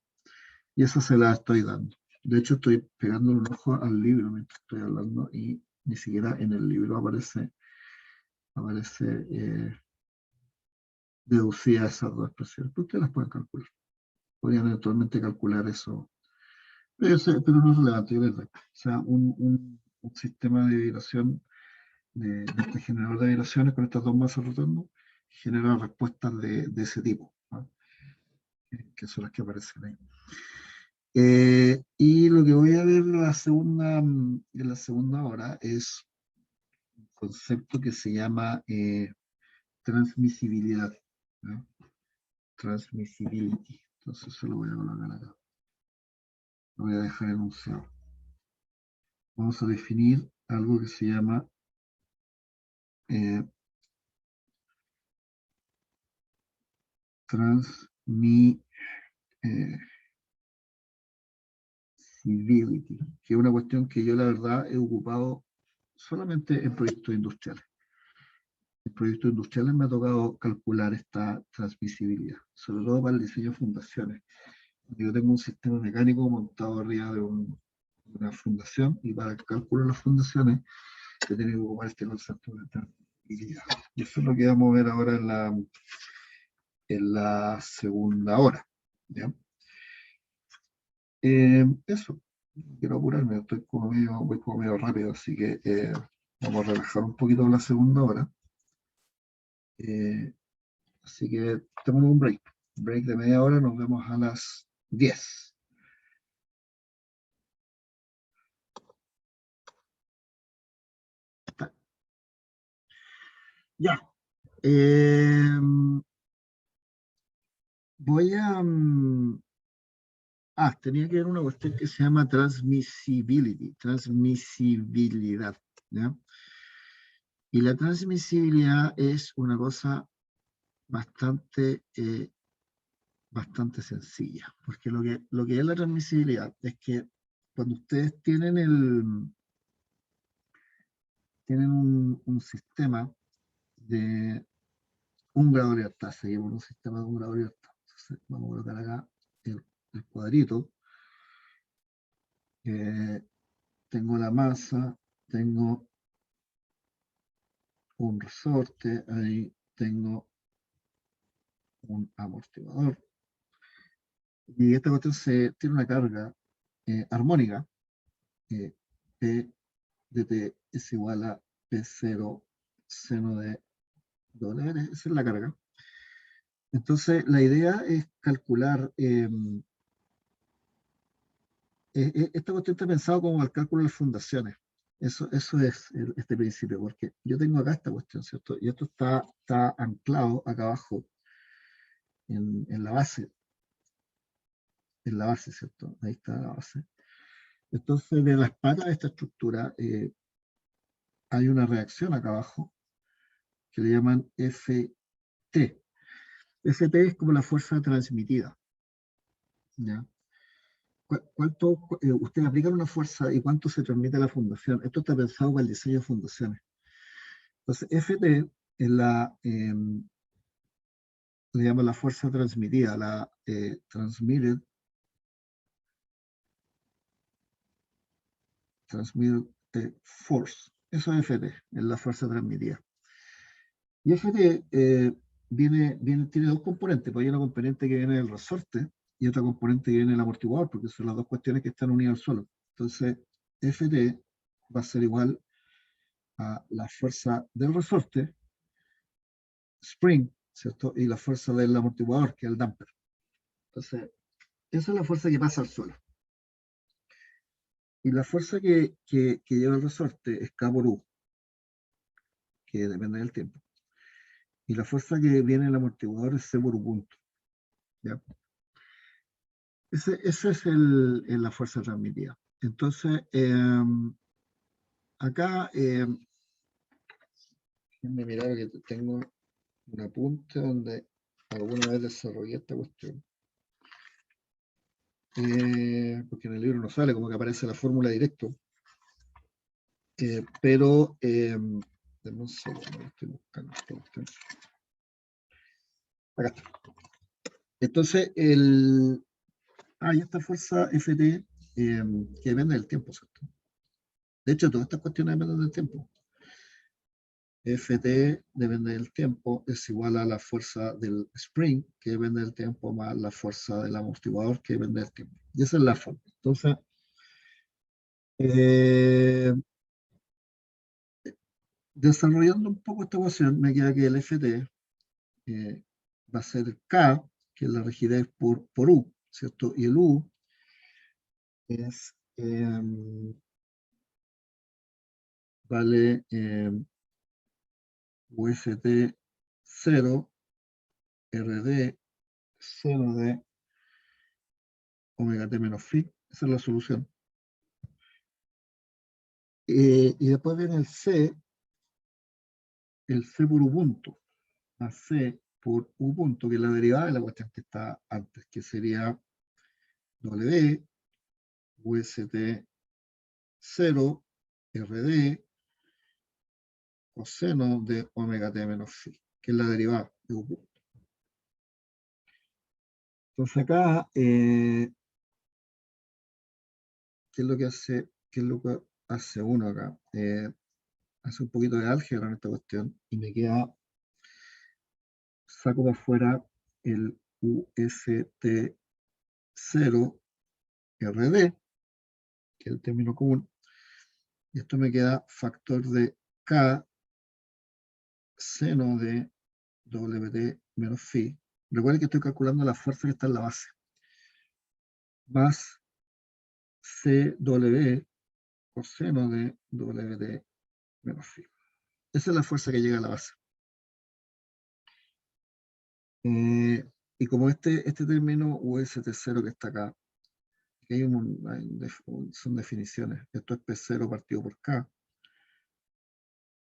Speaker 1: Y esa se la estoy dando. De hecho, estoy pegando un ojo al libro mientras estoy hablando y ni siquiera en el libro aparece deducida esas dos expresiones. Pero ustedes las pueden calcular. Podrían eventualmente calcular eso. Pero no es relevante. O sea, un sistema de vibración de este generador de vibraciones con estas dos masas rotando genera respuestas de ese tipo, ¿no? Que son las que aparecen ahí. Y lo que voy a ver en la segunda hora es un concepto que se llama transmisibilidad, ¿no? Transmissibility. Entonces se lo voy a colocar acá. Lo voy a dejar enunciado. Vamos a definir algo que se llama transmissibility, que es una cuestión que yo la verdad he ocupado solamente en proyectos industriales. En proyectos industriales me ha tocado calcular esta transmisibilidad, sobre todo para el diseño de fundaciones. Yo tengo un sistema mecánico montado arriba de una fundación y para el cálculo de las fundaciones se tiene que ocupar este concepto de transmisibilidad. Y eso es lo que vamos a ver ahora en la segunda hora, ¿ya? Eso, quiero apurarme, voy como medio rápido, así que vamos a relajar un poquito la segunda hora. Así que tenemos un break de media hora, nos vemos a las 10. Ya. Voy a... tenía que ver una cuestión que se llama transmisibilidad, ¿ya? Y la transmisibilidad es una cosa bastante sencilla, porque lo que es la transmisibilidad es que cuando ustedes tienen un sistema de 1 grado de libertad, seguimos un sistema de 1 grado de libertad. Entonces, vamos a colocar acá el cuadrito. Tengo la masa, tengo un resorte, ahí tengo un amortiguador. Y esta cuestión tiene una carga armónica. P de T es igual a P0 seno de W. Esa es la carga. Entonces, la idea es calcular. Esta cuestión está pensado como el cálculo de las fundaciones. Eso es este principio, porque yo tengo acá esta cuestión, ¿cierto? Y esto está anclado acá abajo, en la base, ¿cierto? Ahí está la base. Entonces, de las patas de esta estructura hay una reacción acá abajo que le llaman Ft. Ft es como la fuerza transmitida. ¿Ya? Ustedes aplican una fuerza y cuánto se transmite a la fundación? Esto está pensado para el diseño de fundaciones. Entonces, Ft es le llaman la fuerza transmitida, la transmitted force. Eso es Ft, es la fuerza transmitida. Y Ft tiene dos componentes, pues hay una componente que viene del resorte y otra componente que viene del amortiguador, porque son las dos cuestiones que están unidas al suelo. Entonces, Ft va a ser igual a la fuerza del resorte, spring, ¿cierto? Y la fuerza del amortiguador, que es el damper. Entonces, esa es la fuerza que pasa al suelo. Y la fuerza que lleva el resorte es K por U, que depende del tiempo. Y la fuerza que viene del amortiguador es C por U punto. ¿Ya? Esa es la fuerza transmitida. Entonces, acá, déjenme mirar que tengo un apunte donde alguna vez desarrollé esta cuestión. Porque en el libro no sale, como que aparece la fórmula directo. Pero, denme un segundo, estoy buscando esta cuestión. Acá está. Entonces, hay esta fuerza Ft que depende del tiempo, ¿cierto? De hecho, todas estas cuestiones dependen del tiempo. Ft depende del tiempo, es igual a la fuerza del spring, que depende del tiempo, más la fuerza del amortiguador, que depende del tiempo. Y esa es la forma. Entonces, desarrollando un poco esta ecuación, me queda que el Ft va a ser K, que es la rigidez por U, ¿cierto? Y el U es, vale UST 0, RD, seno de omega t menos phi. Esa es la solución. Y después viene el C por U punto, más C por U punto, que es la derivada de la cuestión que está antes, que sería W, UST 0, RD, coseno de omega t menos phi, que es la derivada de U punto. Entonces acá, ¿qué es lo que hace uno acá? Hace un poquito de álgebra en esta cuestión y me queda, saco de afuera el UST 0 RD, que es el término común, y esto me queda factor de K seno de WT menos phi. Recuerden que estoy calculando la fuerza que está en la base, más CW coseno de WT menos phi. Esa es la fuerza que llega a la base. Y como este término UST0 que está acá, que son definiciones, esto es P0 partido por K,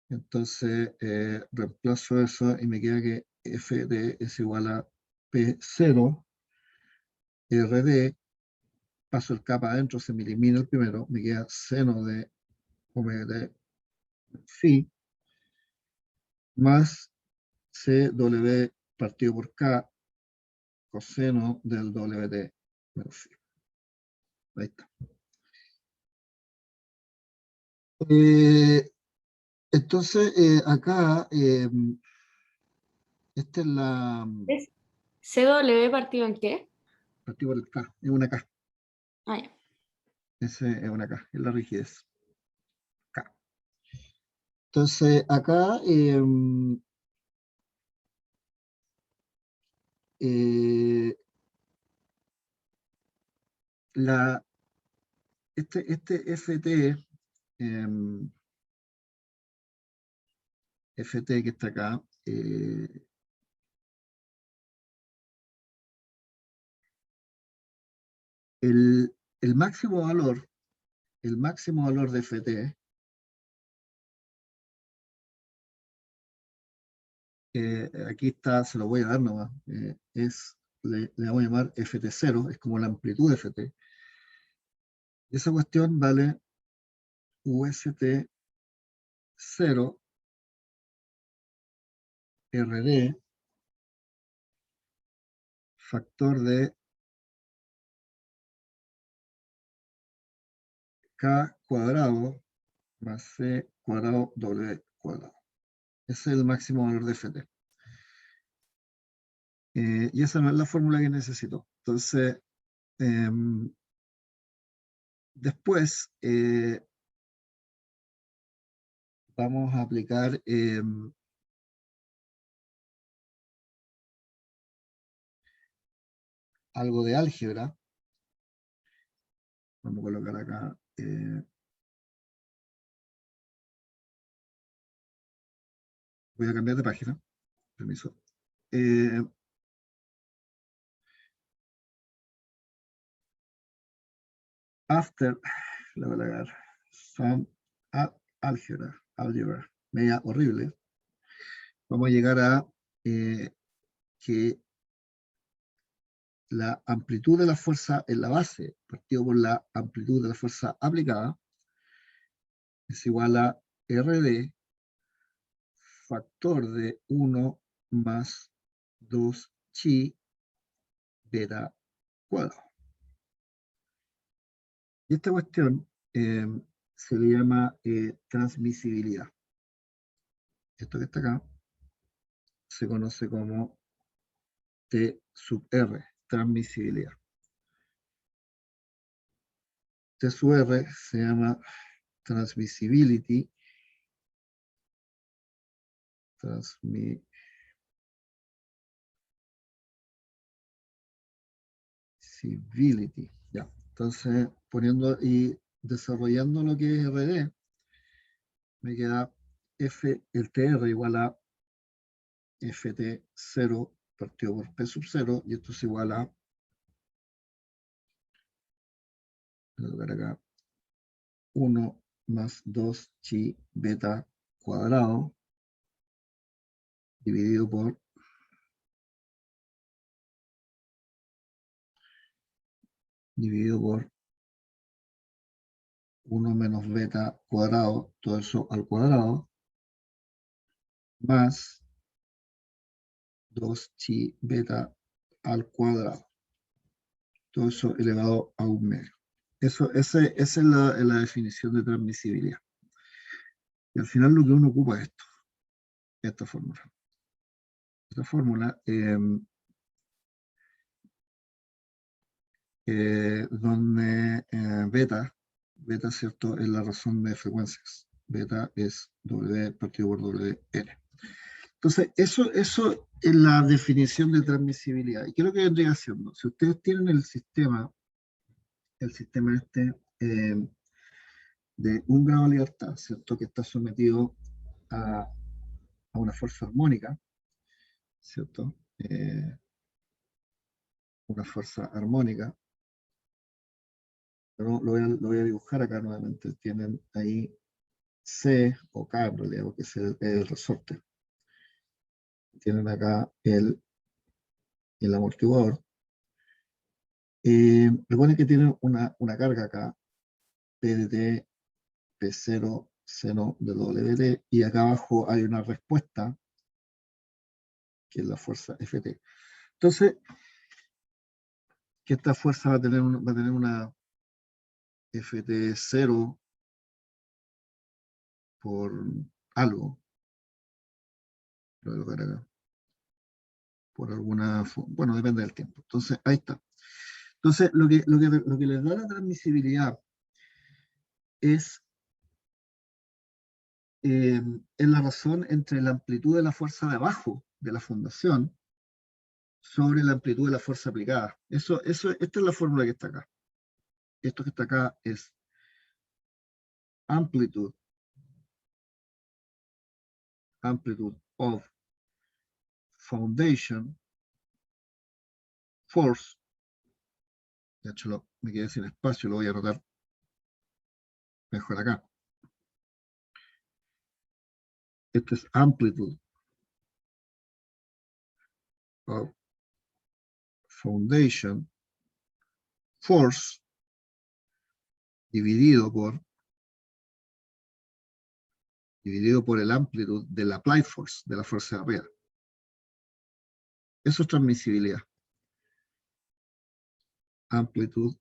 Speaker 1: entonces reemplazo eso y me queda que Fd es igual a P0 RD, paso el K para adentro, se me elimina el primero, me queda seno de omega t phi más CW partido por K coseno del WT menos phi. Ahí está. Entonces, acá, esta es la
Speaker 2: ¿Es CW partido en qué?
Speaker 1: partido por el K, es una K.
Speaker 2: Ah, ya.
Speaker 1: Ese es una K, es la rigidez. K. Entonces, acá este FT, FT que está acá, el máximo valor el máximo valor de Ft, aquí está, se lo voy a dar nomás, le voy a llamar Ft0, es como la amplitud de Ft. Esa cuestión vale UST 0 RD factor de K cuadrado más C cuadrado W cuadrado. Ese es el máximo valor de Ft. Y esa no es la fórmula que necesito. Entonces, después vamos a aplicar algo de álgebra. Vamos a colocar acá. Voy a cambiar de página. Permiso. After, le voy a agregar some algebra, media horrible. Vamos a llegar a que la amplitud de la fuerza en la base, partido por la amplitud de la fuerza aplicada, es igual a RD factor de 1 más 2 chi beta cuadrado. Y esta cuestión se le llama transmisibilidad. Esto que está acá se conoce como T sub R, transmisibilidad. T sub R se llama transmissibility, ya. Entonces, poniendo y desarrollando lo que es RD, me queda el TR igual a FT0 partido por P sub 0, y esto es igual a, voy a colocar acá, 1 más 2 chi beta cuadrado dividido por 1 menos beta cuadrado, todo eso al cuadrado, más 2 chi beta al cuadrado. Todo eso elevado a 1 medio. Esa es la definición de transmisibilidad. Y al final lo que uno ocupa es esto, esta fórmula. Esta fórmula, donde beta, ¿cierto?, es la razón de frecuencias. Beta es W partido por WN. Entonces, eso es la definición de transmisibilidad. ¿Y qué es lo que vendría haciendo? Si ustedes tienen el sistema este de un grado de libertad, ¿cierto?, que está sometido a una fuerza armónica, ¿cierto? Una fuerza armónica. Pero lo voy a dibujar acá nuevamente. Tienen ahí C o K, en realidad, porque es el resorte. Tienen acá el amortiguador. Recuerden que tienen una carga acá, P de T, P0, seno de WT, y acá abajo hay una respuesta, que es la fuerza Ft. Entonces, que esta fuerza va a tener una Ft0 por algo, lo voy a colocar acá, por alguna, bueno, depende del tiempo. Entonces, ahí está. Entonces, lo que les da la transmisibilidad es la razón entre la amplitud de la fuerza de abajo de la fundación sobre la amplitud de la fuerza aplicada. Esta es la fórmula que está acá. Esto que está acá es amplitude of foundation force. De hecho, me quedé sin espacio, lo voy a anotar mejor acá. Este es amplitude of foundation force dividido por el amplitud de la applied force, de la fuerza de arriba. Eso es transmisibilidad. Amplitude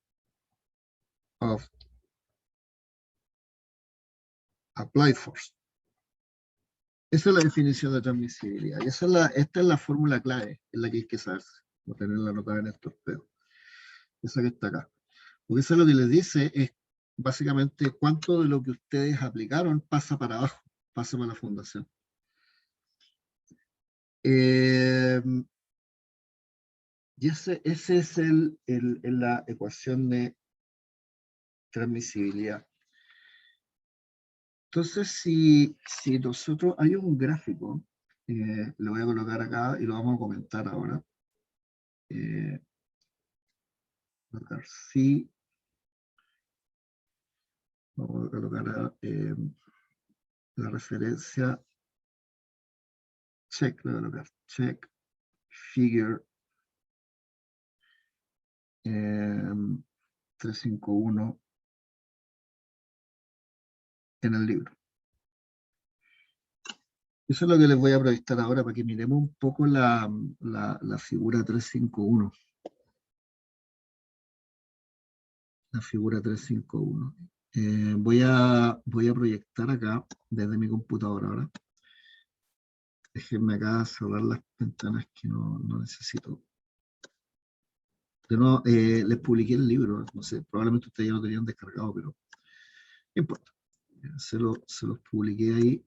Speaker 1: of applied force. Esa es la definición de transmisibilidad. Y esta es la fórmula clave, en la que hay que saberse, o tenerla anotada en el torpeo. Esa que está acá. Porque eso lo que les dice es básicamente cuánto de lo que ustedes aplicaron pasa para abajo, pasa para la fundación. Y ese es la ecuación de transmisibilidad. Entonces, si nosotros, hay un gráfico, lo voy a colocar acá y lo vamos a comentar ahora. Sí, vamos a colocar la referencia, check, lo voy a colocar, check, figure 351 en el libro. Eso es lo que les voy a proyectar ahora para que miremos un poco la figura 351. La figura 351. Voy a proyectar acá desde mi computadora ahora. Déjenme acá cerrar las ventanas que no necesito. Yo no, les publiqué el libro, no sé, probablemente ustedes ya lo tenían descargado, pero no importa. Se los publiqué ahí.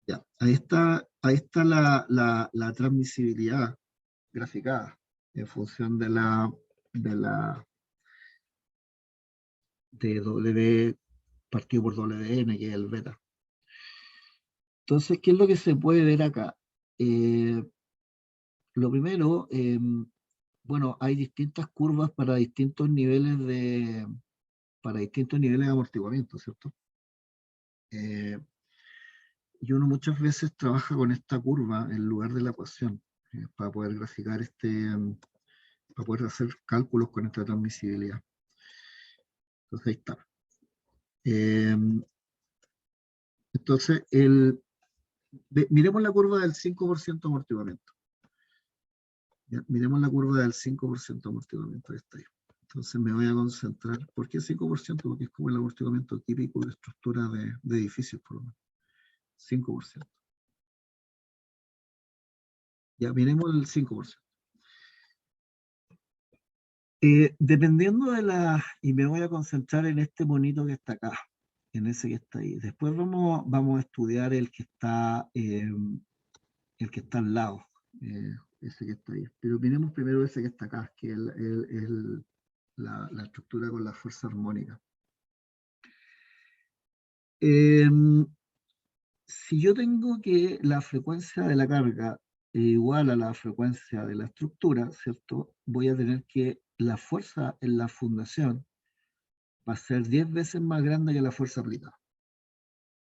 Speaker 1: Ya, ahí está la transmisibilidad graficada en función de W partido por WN, que es el beta. Entonces, ¿qué es lo que se puede ver acá? Lo primero, bueno, hay distintas curvas para distintos niveles de amortiguamiento, ¿cierto? Y uno muchas veces trabaja con esta curva en lugar de la ecuación, para poder graficar para poder hacer cálculos con esta transmisibilidad. Entonces ahí está. Entonces, miremos la curva del 5% amortiguamiento. ¿Ya? Miremos la curva del 5% amortiguamiento. Ahí está ahí. Entonces me voy a concentrar. ¿Por qué 5%? Porque es como el amortiguamiento típico de estructura de edificios, por lo menos. 5%. Ya, miremos el 5%. Dependiendo y me voy a concentrar en este monito que está acá, en ese que está ahí. Después vamos a estudiar el que está al lado, ese que está ahí. Pero miremos primero ese que está acá, que es la estructura con la fuerza armónica. Si yo tengo que la frecuencia de la carga es igual a la frecuencia de la estructura, ¿cierto? Voy a tener que la fuerza en la fundación va a ser 10 veces más grande que la fuerza aplicada.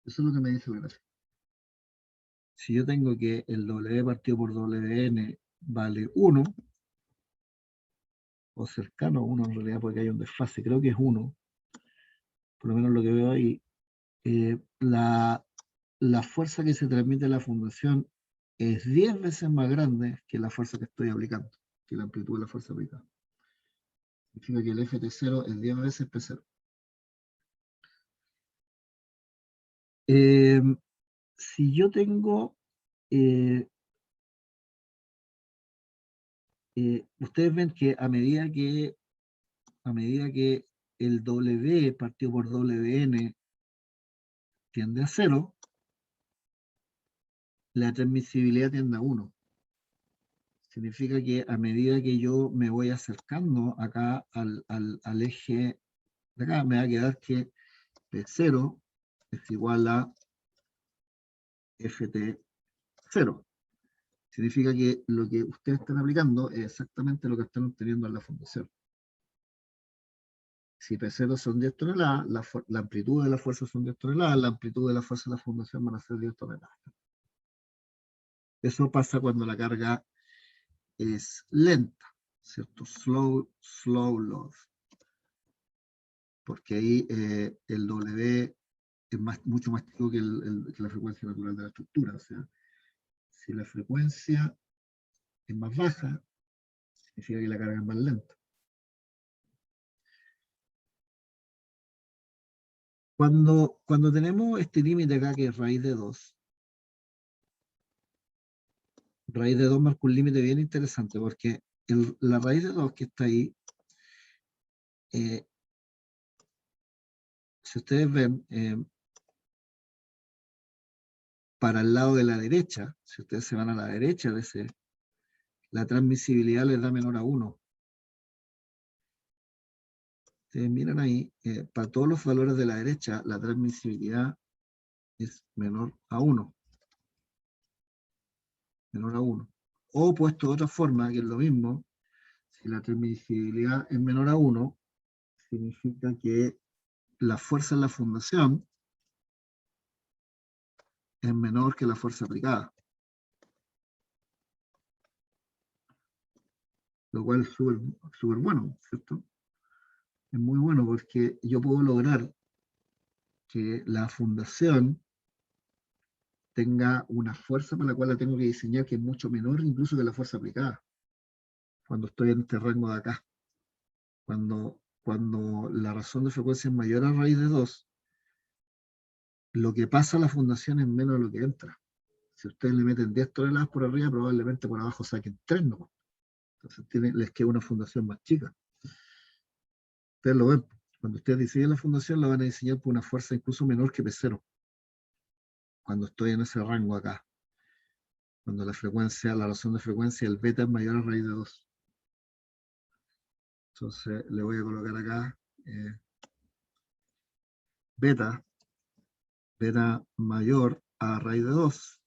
Speaker 1: Eso es lo que me dice el gráfico. Si yo tengo que el W partido por WN vale 1, o cercano a 1 en realidad, porque hay un desfase, creo que es 1, por lo menos lo que veo ahí, la fuerza que se transmite a la fundación es 10 veces más grande que la fuerza que estoy aplicando, que la amplitud de la fuerza aplicada. Significa que el Ft0 es 10 veces P0. Si yo tengo, ustedes ven que a medida que el W partido por WN tiende a 0, la transmisibilidad tiende a 1. Significa que a medida que yo me voy acercando acá al eje de acá, me va a quedar que P0 es igual a Ft0. Significa que lo que ustedes están aplicando es exactamente lo que están obteniendo en la fundación. Si P0 son 10 toneladas, la amplitud de la fuerza son 10 toneladas, la amplitud de la fuerza de la fundación van a ser 10 toneladas. Eso pasa cuando la carga es lenta, ¿cierto? Slow load. Porque ahí el W es mucho más chico que la frecuencia natural de la estructura. O sea, si la frecuencia es más baja, significa que la carga es más lenta. Cuando tenemos este límite acá, que es raíz de 2, raíz de 2 marca un límite bien interesante, porque la raíz de 2 que está ahí, si ustedes ven, para el lado de la derecha, si ustedes se van a la derecha de ese, la transmisibilidad les da menor a 1. Ustedes miran ahí, para todos los valores de la derecha, la transmisibilidad es menor a 1. Menor a 1. O puesto de otra forma, que es lo mismo, si la transmisibilidad es menor a 1, significa que la fuerza en la fundación es menor que la fuerza aplicada. Lo cual es súper bueno, ¿cierto? Es muy bueno porque yo puedo lograr que la fundación tenga una fuerza para la cual la tengo que diseñar que es mucho menor incluso que la fuerza aplicada. Cuando estoy en este rango de acá. Cuando la razón de frecuencia es mayor a raíz de 2, lo que pasa a la fundación es menos de lo que entra. Si ustedes le meten 10 toneladas por arriba, probablemente por abajo saquen 3 nomás. Entonces les queda una fundación más chica. Ustedes lo ven. Cuando ustedes diseñan la fundación, la van a diseñar por una fuerza incluso menor que P0. Cuando estoy en ese rango acá. Cuando la razón de frecuencia, el beta es mayor a raíz de 2. Entonces le voy a colocar acá beta mayor a raíz de 2.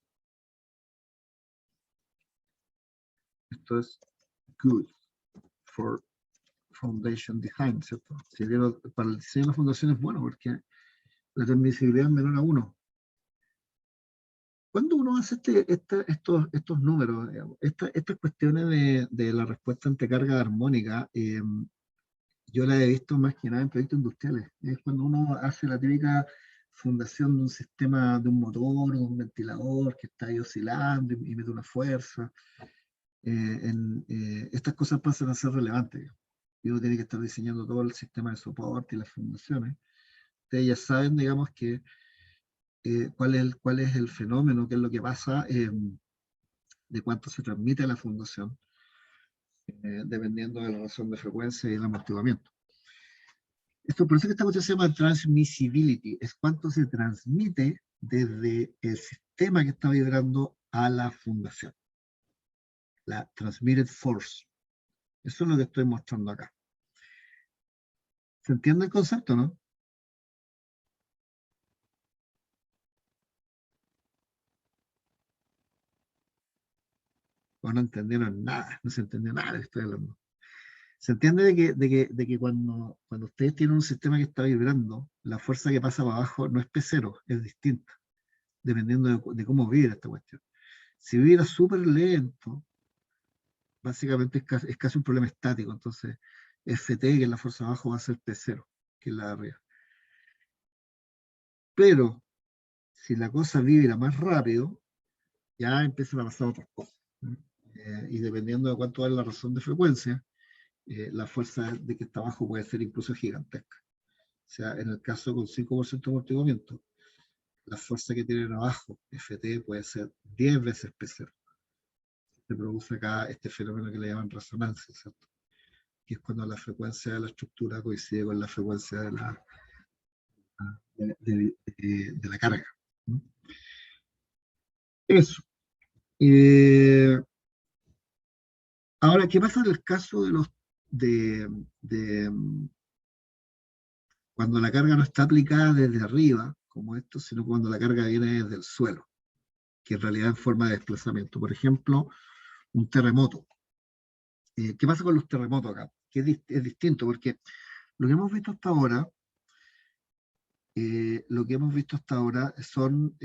Speaker 1: Esto es good for foundation design, ¿cierto? Si para el diseño de la fundación es bueno porque la transmisibilidad es menor a 1. Cuando uno hace estos números, estas cuestiones de la respuesta ante carga armónica, yo las he visto más que nada en proyectos industriales. Es cuando uno hace la típica fundación de un sistema, de un motor, de un ventilador que está ahí oscilando y mete una fuerza. Estas cosas pasan a ser relevantes. Y uno tiene que estar diseñando todo el sistema de soporte y las fundaciones. Ustedes ya saben, digamos, que cuál es el fenómeno, qué es lo que pasa, de cuánto se transmite a la fundación, dependiendo de la razón de frecuencia y el amortiguamiento. Por eso que esta cuestión se llama transmissibility, es cuánto se transmite desde el sistema que está vibrando a la fundación. La transmitted force. Eso es lo que estoy mostrando acá. ¿Se entiende el concepto, no? O no entendieron nada, no se entendió nada de lo que estoy hablando. Se entiende de que cuando ustedes tienen un sistema que está vibrando, la fuerza que pasa para abajo no es P0, es distinta, dependiendo de cómo vibra esta cuestión. Si vibra súper lento, básicamente es casi un problema estático, entonces Ft, que es la fuerza abajo, va a ser P0, que es la de arriba. Pero, si la cosa vibra más rápido, ya empiezan a pasar otras cosas. Y dependiendo de cuánto es la razón de frecuencia, la fuerza de que está abajo puede ser incluso gigantesca. O sea, en el caso con 5% de amortiguamiento, la fuerza que tienen abajo, Ft, puede ser 10 veces P0. Se produce acá este fenómeno que le llaman resonancia, ¿cierto? Que es cuando la frecuencia de la estructura coincide con la frecuencia de la carga. ¿No? Eso. Ahora, ¿qué pasa en el caso de cuando la carga no está aplicada desde arriba, como esto, sino cuando la carga viene desde el suelo, que en realidad en forma de desplazamiento? Por ejemplo, un terremoto. ¿Qué pasa con los terremotos acá? Que es distinto, porque Lo que hemos visto hasta ahora, son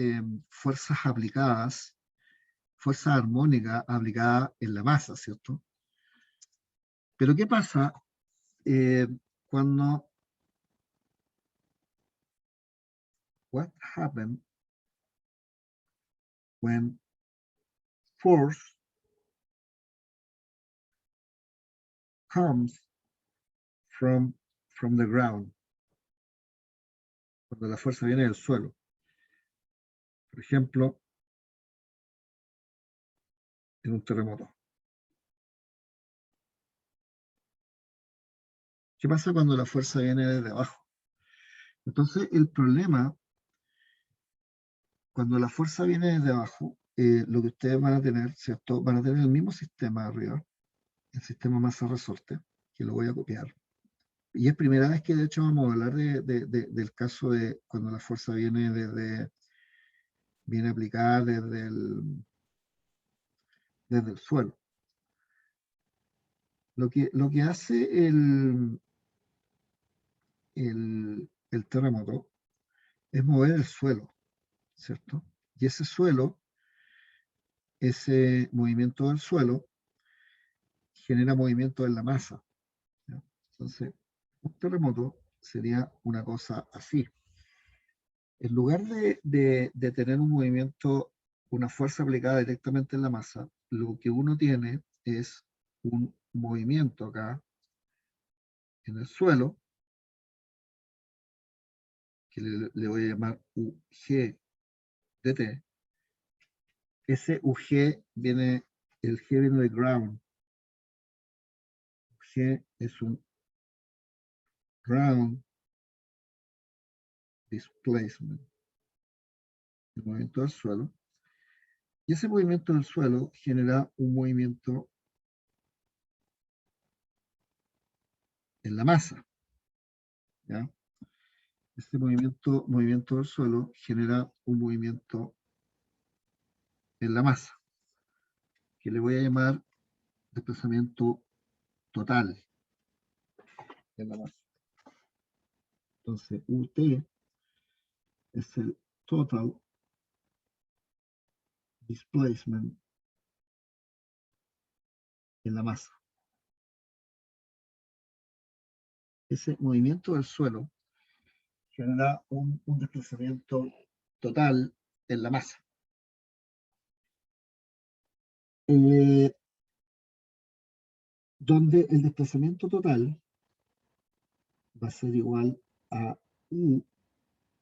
Speaker 1: fuerzas aplicadas, fuerzas armónicas aplicadas en la masa, ¿cierto? Pero ¿qué pasa cuando... What happens when force comes from the ground? Cuando la fuerza viene del suelo. Por ejemplo, en un terremoto. ¿Qué pasa cuando la fuerza viene desde abajo? Entonces, el problema, cuando la fuerza viene desde abajo, lo que ustedes van a tener, ¿cierto? Van a tener el mismo sistema arriba, el sistema masa-resorte, que lo voy a copiar. Y es primera vez que, de hecho, vamos a hablar del caso de cuando la fuerza viene aplicada desde el suelo. Lo que hace el terremoto es mover el suelo, ¿cierto? Y ese suelo, ese movimiento del suelo, genera movimiento en la masa, ¿ya? Entonces, un terremoto sería una cosa así. En lugar de tener un movimiento, una fuerza aplicada directamente en la masa, lo que uno tiene es un movimiento acá en el suelo, que le voy a llamar UG de T. Ese UG viene, el G viene de ground. G es un ground displacement, el movimiento del suelo. Y ese movimiento del suelo genera un movimiento en la masa, ¿ya? Este movimiento del suelo genera un movimiento en la masa, que le voy a llamar desplazamiento total en la masa. Entonces, UT es el total displacement en la masa. Ese movimiento del suelo genera un desplazamiento total en la masa. Donde el desplazamiento total va a ser igual a U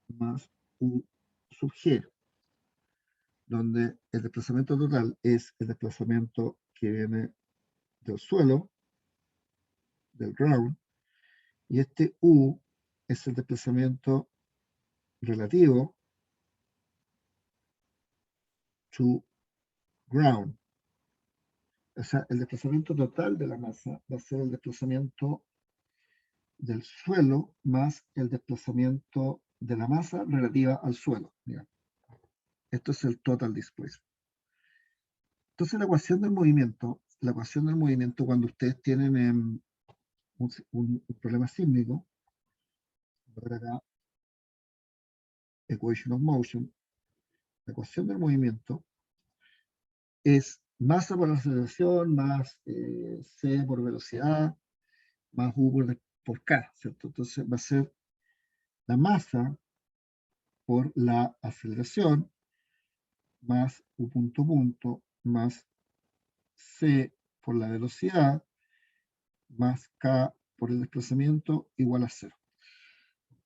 Speaker 1: más U sub G, donde el desplazamiento total es el desplazamiento que viene del suelo, del ground, y este U es el desplazamiento relativo to ground. O sea, el desplazamiento total de la masa va a ser el desplazamiento del suelo más el desplazamiento de la masa relativa al suelo. Digamos. Esto es el total displacement. Entonces la ecuación del movimiento, cuando ustedes tienen un problema sísmico, acá, equation of motion, la ecuación del movimiento es masa por aceleración más c por velocidad más u por k, ¿cierto? Entonces va a ser la masa por la aceleración más u punto más c por la velocidad más k por el desplazamiento igual a 0.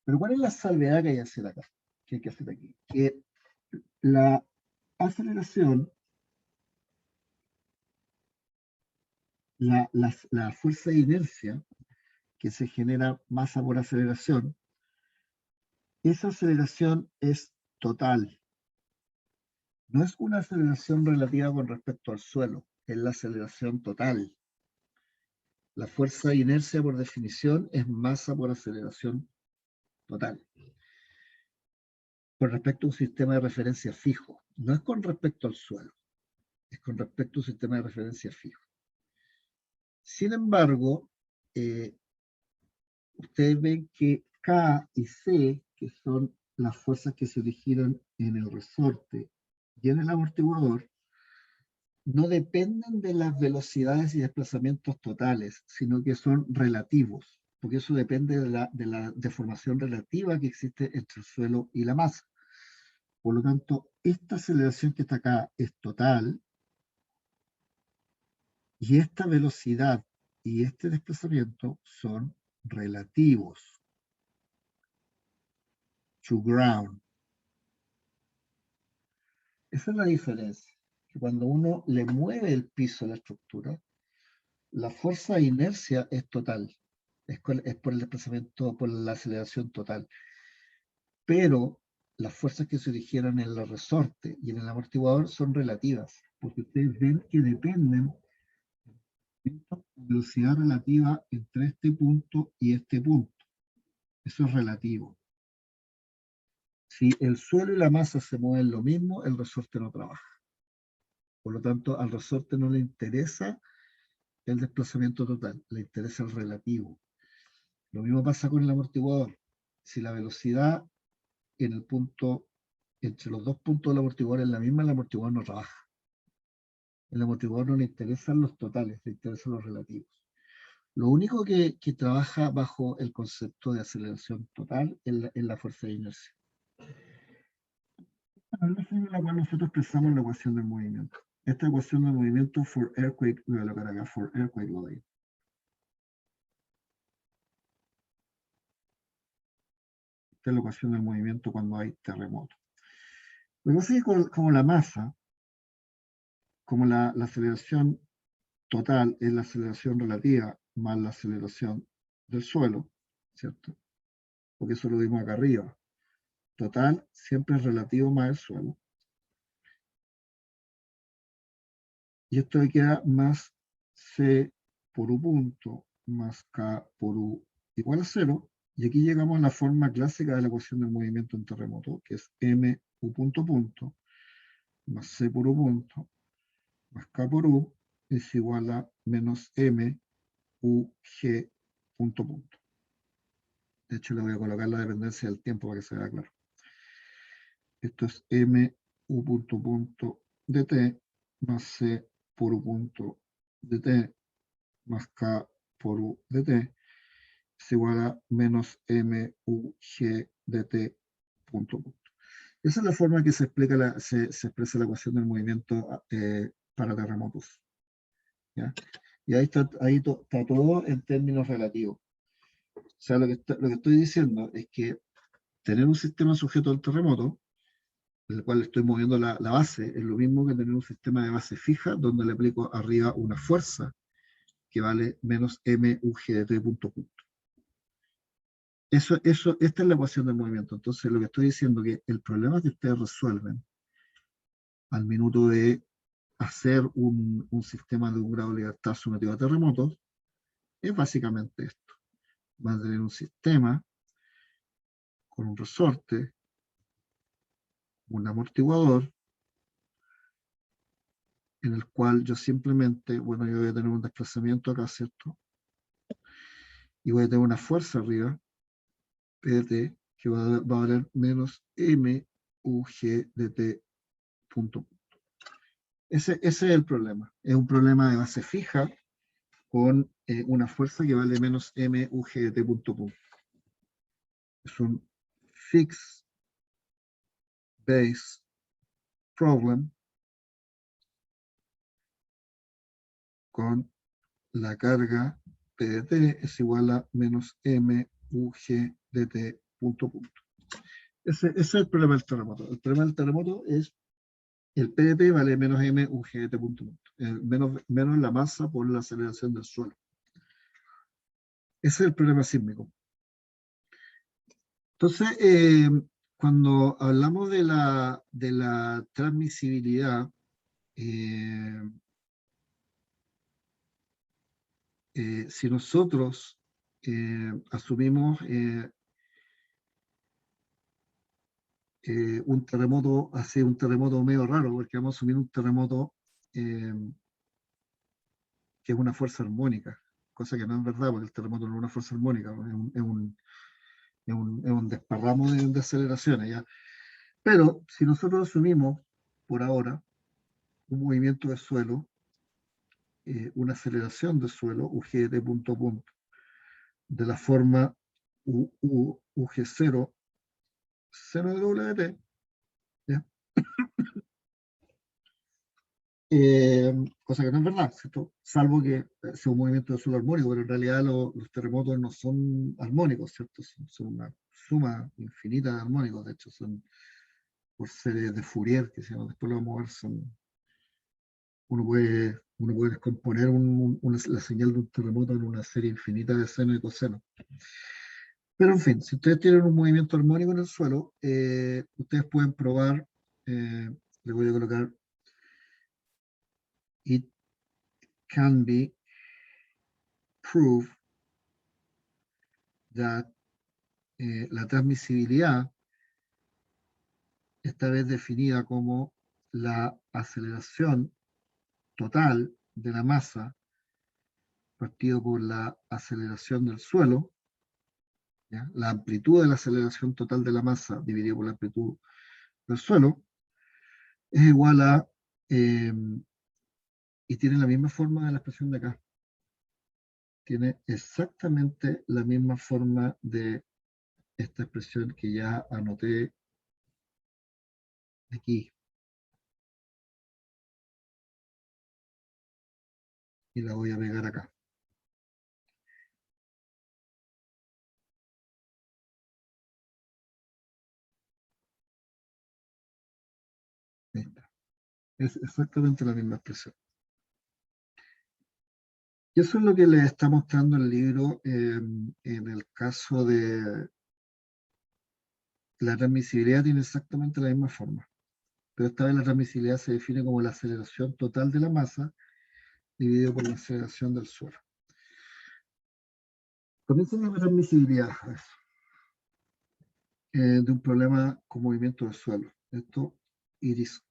Speaker 1: Pero ¿cuál es la salvedad que hay que hacer acá? Que hay que hacer aquí. Que la aceleración, la fuerza de inercia que se genera masa por aceleración, esa aceleración es total. No es una aceleración relativa con respecto al suelo, es la aceleración total. La fuerza de inercia, por definición, es masa por aceleración total. Con respecto a un sistema de referencia fijo. No es con respecto al suelo, es con respecto a un sistema de referencia fijo. Sin embargo, ustedes ven que K y C, que son las fuerzas que se originaron en el resorte y en el amortiguador, no dependen de las velocidades y desplazamientos totales, sino que son relativos, porque eso depende de la deformación relativa que existe entre el suelo y la masa. Por lo tanto, esta aceleración que está acá es total, y esta velocidad y este desplazamiento son relativos. To ground. Esa es la diferencia. Que cuando uno le mueve el piso a la estructura, la fuerza de inercia es total. Es por el desplazamiento, por la aceleración total. Pero las fuerzas que se originaron en el resorte y en el amortiguador son relativas, porque ustedes ven que dependen de la velocidad relativa entre este punto y este punto. Eso es relativo. Si el suelo y la masa se mueven lo mismo, el resorte no trabaja. Por lo tanto, al resorte no le interesa el desplazamiento total, le interesa el relativo. Lo mismo pasa con el amortiguador. Si la velocidad en el punto, entre los dos puntos del amortiguador es la misma, el amortiguador no trabaja. El amortiguador no le interesan los totales, le interesan los relativos. Lo único que trabaja bajo el concepto de aceleración total es la fuerza de inercia. Es la forma en la cual nosotros expresamos la ecuación del movimiento. Esta ecuación del movimiento for earthquake, voy a colocar acá, for earthquake loading. Esta es la ecuación del movimiento cuando hay terremoto. Lo que pasa es que como la masa, como la aceleración total es la aceleración relativa más la aceleración del suelo, ¿cierto? Porque eso lo vimos acá arriba. Total siempre es relativo más el suelo. Y esto le queda más C por U punto más K por U igual a 0. Y aquí llegamos a la forma clásica de la ecuación del movimiento en terremoto, que es M U punto punto más C por U punto más K por U es igual a menos M U G punto punto. De hecho, le voy a colocar la dependencia del tiempo para que se vea claro. Esto es M U punto punto dt más C por U punto dt más K por U dt es igual a menos M U G dt punto punto. Esa es la forma que se explica se expresa la ecuación del movimiento para terremotos. ¿Ya? Y ahí está todo en términos relativos. O sea, lo que estoy diciendo es que tener un sistema sujeto al terremoto, en el cual estoy moviendo la base, es lo mismo que tener un sistema de base fija, donde le aplico arriba una fuerza que vale menos MUGT punto punto. Esta es la ecuación del movimiento. Entonces, lo que estoy diciendo es que el problema que ustedes resuelven al minuto de hacer un sistema de un grado de libertad sometido a terremotos es básicamente esto. Van a tener un sistema con un resorte, un amortiguador, en el cual yo simplemente, bueno, yo voy a tener un desplazamiento acá, ¿cierto? Y voy a tener una fuerza arriba, PDT, que va a valer menos MUG dt punto. Ese es el problema. Es un problema de base fija con una fuerza que vale menos MUG dt punto punto. Es un fixed base problem con la carga PDT es igual a menos MUG dt punto punto. Ese es el problema del terremoto. El problema del terremoto es el PDT vale menos MUG dt punto punto. Menos la masa por la aceleración del suelo. Ese es el problema sísmico. Entonces, cuando hablamos de la transmisibilidad, si nosotros asumimos un terremoto, así un terremoto medio raro, porque vamos a asumir un terremoto que es una fuerza armónica. cosa que no es verdad, porque el terremoto no es una fuerza armónica, es un desparramo de aceleraciones, ¿ya? Pero si nosotros asumimos, por ahora, un movimiento de suelo, una aceleración de suelo, UG de punto a punto, de la forma UG0, seno de WT, ¿ya? Cosa que no es verdad, ¿cierto? Salvo que sea un movimiento de suelo armónico, pero en realidad los terremotos no son armónicos, ¿cierto? Son una suma infinita de armónicos, de hecho, son por series de Fourier, que si no, después lo vamos a ver, uno puede descomponer la señal de un terremoto en una serie infinita de seno y coseno. Pero en fin, si ustedes tienen un movimiento armónico en el suelo, ustedes pueden probar, le voy a colocar, it can be proved that la transmisibilidad, esta vez definida como la aceleración total de la masa partido por la aceleración del suelo, ¿ya? La amplitud de la aceleración total de la masa dividido por la amplitud del suelo, es igual a, y tiene la misma forma de la expresión de acá. Tiene exactamente la misma forma de esta expresión que ya anoté aquí. Y la voy a pegar acá. Ahí está. Es exactamente la misma expresión. Y eso es lo que les está mostrando el libro en el caso de la transmisibilidad, tiene exactamente la misma forma. Pero esta vez la transmisibilidad se define como la aceleración total de la masa dividido por la aceleración del suelo. También se llama transmisibilidad de un problema con movimiento del suelo. Esto it is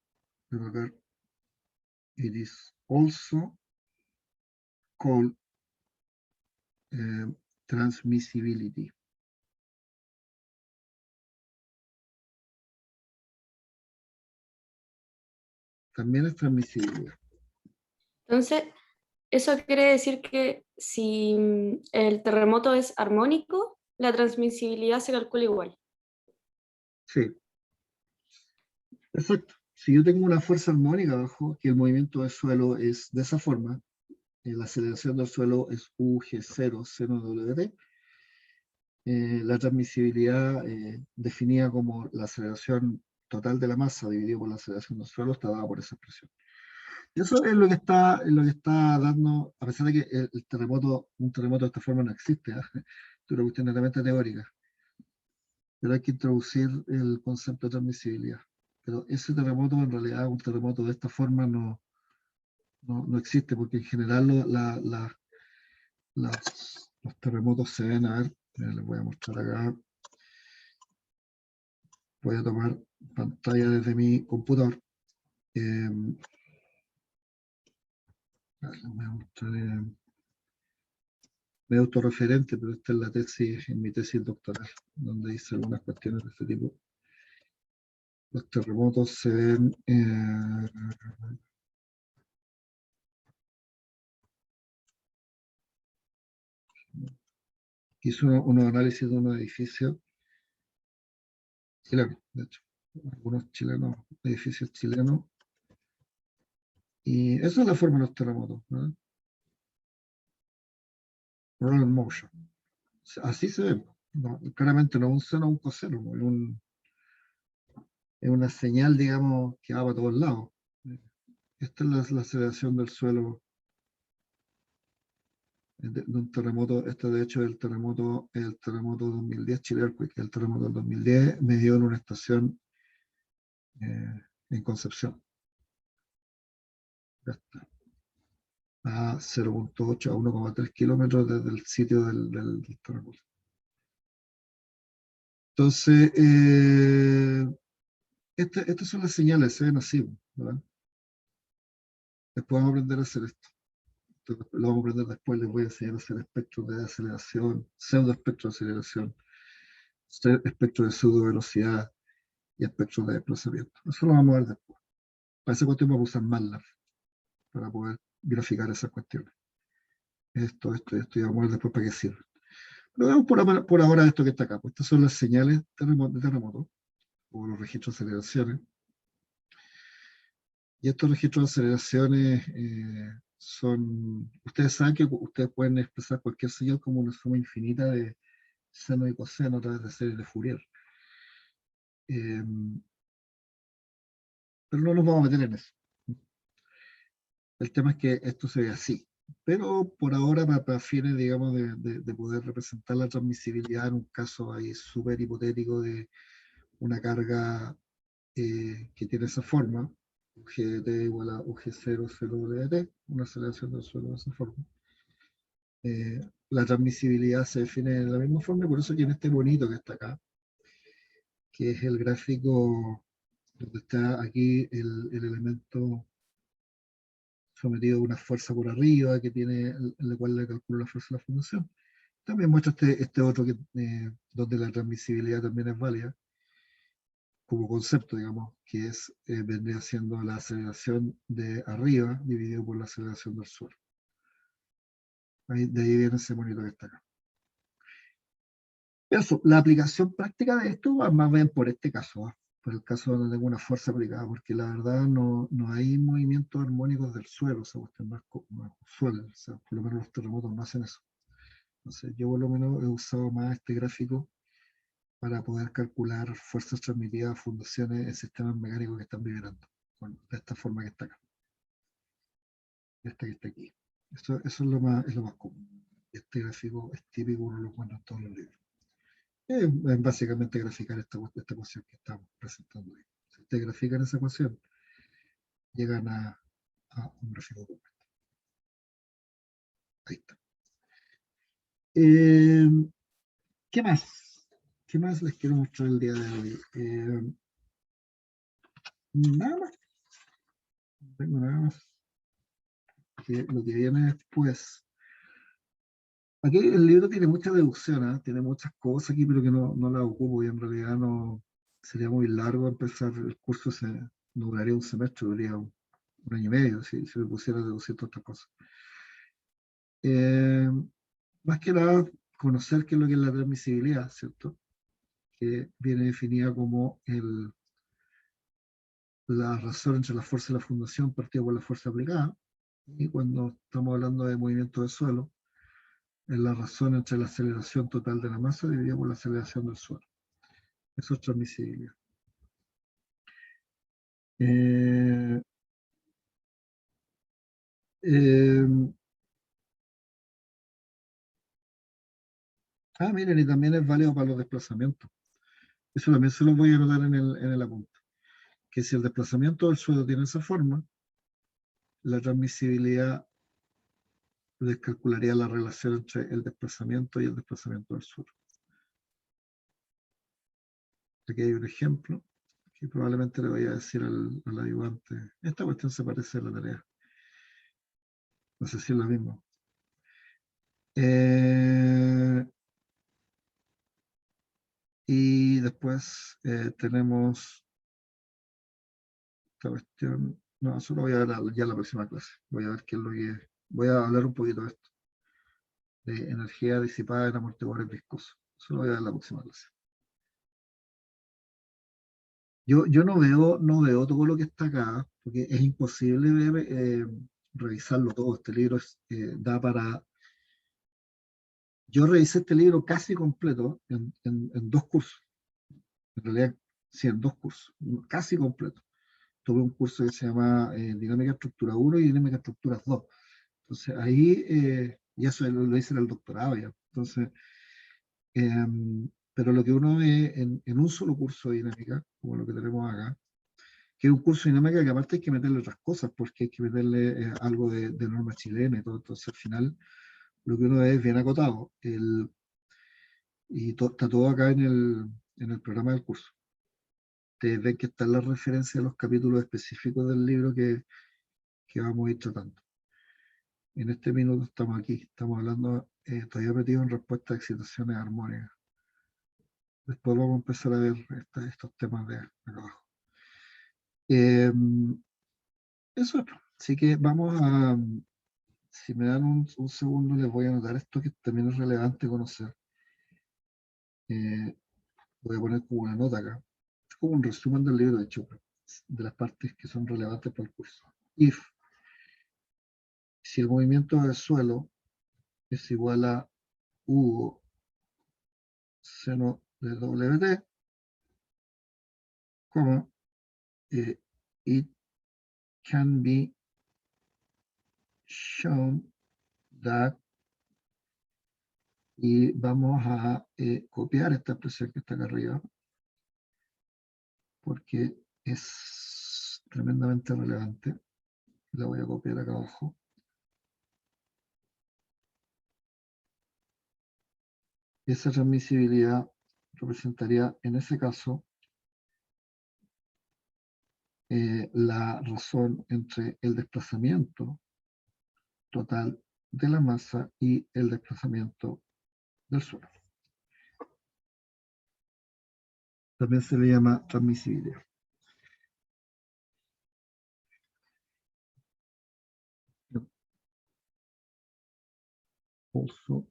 Speaker 1: also called transmissibility. También es transmisibilidad.
Speaker 2: Entonces, eso quiere decir que si el terremoto es armónico, la transmisibilidad se calcula igual.
Speaker 1: Sí, exacto. Si yo tengo una fuerza armónica abajo, que el movimiento del suelo es de esa forma, la aceleración del suelo es UG0, seno WT, la transmisibilidad definida como la aceleración total de la masa dividido por la aceleración del suelo está dada por esa expresión. Y eso es lo que está dando, a pesar de que el terremoto, un terremoto de esta forma no existe, ¿eh? Es una cuestión netamente teórica, pero hay que introducir el concepto de transmisibilidad. Pero ese terremoto, en realidad, un terremoto de esta forma no existe, porque en general los terremotos se ven, a ver, les voy a mostrar acá. Voy a tomar pantalla desde mi computador. Les voy a mostrar, me autorreferente, pero esta es la tesis, en mi tesis doctoral, donde hice algunas cuestiones de este tipo. Los terremotos se ven, hizo unos análisis de unos edificios chilenos, de hecho, algunos chilenos, edificios chilenos, y esa es la forma de los terremotos, ¿no? Roll motion. Así se ve, no, claramente no es un seno o un coseno, ¿no? Es una señal, digamos, que va para todos lados. Esta es la aceleración del suelo de un terremoto. Este, de hecho, es el terremoto 2010, Chile Earthquake, el terremoto del 2010, medido en una estación en Concepción. Ya está. A 0.8 a 1,3 kilómetros desde el sitio del terremoto. Entonces, estas son las señales, se ven así, ¿verdad? Después vamos a aprender a hacer esto. lo vamos a aprender después, les voy a enseñar a hacer espectros de aceleración, pseudoespectros de aceleración, espectros de pseudo velocidad y espectros de desplazamiento. Eso lo vamos a ver después. Para esa cuestión vamos a usar MATLAB para poder graficar esas cuestiones. Esto, y vamos a ver después para qué sirve. Pero veamos por ahora esto que está acá. Pues estas son las señales de terremoto, o los registros de aceleraciones. Y estos registros de aceleraciones son, ustedes saben que ustedes pueden expresar cualquier señal como una suma infinita de seno y coseno a través de series de Fourier. Pero no nos vamos a meter en eso. El tema es que esto se ve así. Pero por ahora, para fines, digamos, de poder representar la transmisibilidad en un caso ahí súper hipotético de una carga que tiene esa forma, UGT igual a UG0, 0WT, una aceleración del suelo de esa forma. La transmisibilidad se define de la misma forma, por eso que en este bonito que está acá, que es el gráfico donde está aquí el elemento sometido a una fuerza por arriba, que tiene, en la cual le calculo la fuerza de la fundación. También muestra este otro que, donde la transmisibilidad también es válida, como concepto, digamos, que es, vendría siendo la aceleración de arriba dividido por la aceleración del suelo. De ahí viene ese monito que está acá. Eso, la aplicación práctica de esto va más bien por este caso, por el caso donde tengo una fuerza aplicada, porque la verdad no hay movimientos armónicos del suelo, o sea, no es usual, o sea, por lo menos los terremotos no hacen eso. Entonces, yo por lo menos he usado más este gráfico para poder calcular fuerzas transmitidas a fundaciones en sistemas mecánicos que están vibrando, de esta forma que está acá, esta que está aquí. Eso es lo más común. Este gráfico es típico, uno lo encuentra en todos los libros. Es básicamente graficar esta ecuación que estamos presentando ahí. Si ustedes grafican esa ecuación, llegan a un gráfico como este. Ahí está. ¿Qué más? ¿Qué más les quiero mostrar el día de hoy? Nada más. No tengo nada más. Lo que viene después. Aquí el libro tiene mucha deducción, ¿eh? Tiene muchas cosas aquí, pero que no las ocupo y en realidad no sería muy largo empezar el curso, no duraría un semestre, duraría un año y medio si me pusiera a deducir todas estas cosas. Más que nada, conocer qué es lo que es la transmisibilidad, ¿cierto? Que viene definida como la razón entre la fuerza de la fundación partida por la fuerza aplicada. Y cuando estamos hablando de movimiento de suelo, es la razón entre la aceleración total de la masa dividida por la aceleración del suelo. Eso es transmisibilidad. Eh, miren, y también es válido para los desplazamientos. Eso también se lo voy a anotar en el apunte. Que si el desplazamiento del suelo tiene esa forma, la transmisibilidad descalcularía la relación entre el desplazamiento y el desplazamiento del suelo. Aquí hay un ejemplo que probablemente le voy a decir al ayudante. Esta cuestión se parece a la tarea. No sé si es la misma. Y después tenemos esta cuestión. No, eso lo voy a ver ya en la próxima clase. Voy a ver qué es lo que. Voy a hablar un poquito de esto. De energía disipada en amortiguadores viscosos. Eso lo voy a ver en la próxima clase. Yo no veo todo lo que está acá, porque es imposible ver, revisarlo todo. Este libro da para. Yo revisé este libro casi completo en 2 cursos. En realidad, sí, en 2 cursos, casi completo. Tuve un curso que se llama Dinámica Estructura 1 y Dinámica Estructuras 2. Entonces ahí, y eso lo hice en el doctorado ya. Entonces, pero lo que uno ve en un solo curso de dinámica, como lo que tenemos acá, que es un curso de dinámica que aparte hay que meterle otras cosas, porque hay que meterle algo de norma chilena y todo. Entonces al final, lo que uno ve es bien acotado. Y está todo acá en el programa del curso. Ustedes ven que están las referencias a los capítulos específicos del libro que vamos a ir tratando. En este minuto estamos aquí, estamos hablando, todavía metido en respuesta a excitaciones armónicas. Después vamos a empezar a ver estos temas de acá abajo. Eso es. Así que vamos a, si me dan un segundo, les voy a anotar esto que también es relevante conocer. Voy a poner como una nota acá. Es como un resumen del libro, de hecho, de las partes que son relevantes para el curso. Si el movimiento del suelo es igual a U seno de WT, coma, it can be shown that, y vamos a copiar esta expresión que está acá arriba, porque es tremendamente relevante. La voy a copiar acá abajo. Esa transmisibilidad representaría, en ese caso, la razón entre el desplazamiento total de la masa y el desplazamiento del suelo. También se le llama transmisibilidad. Also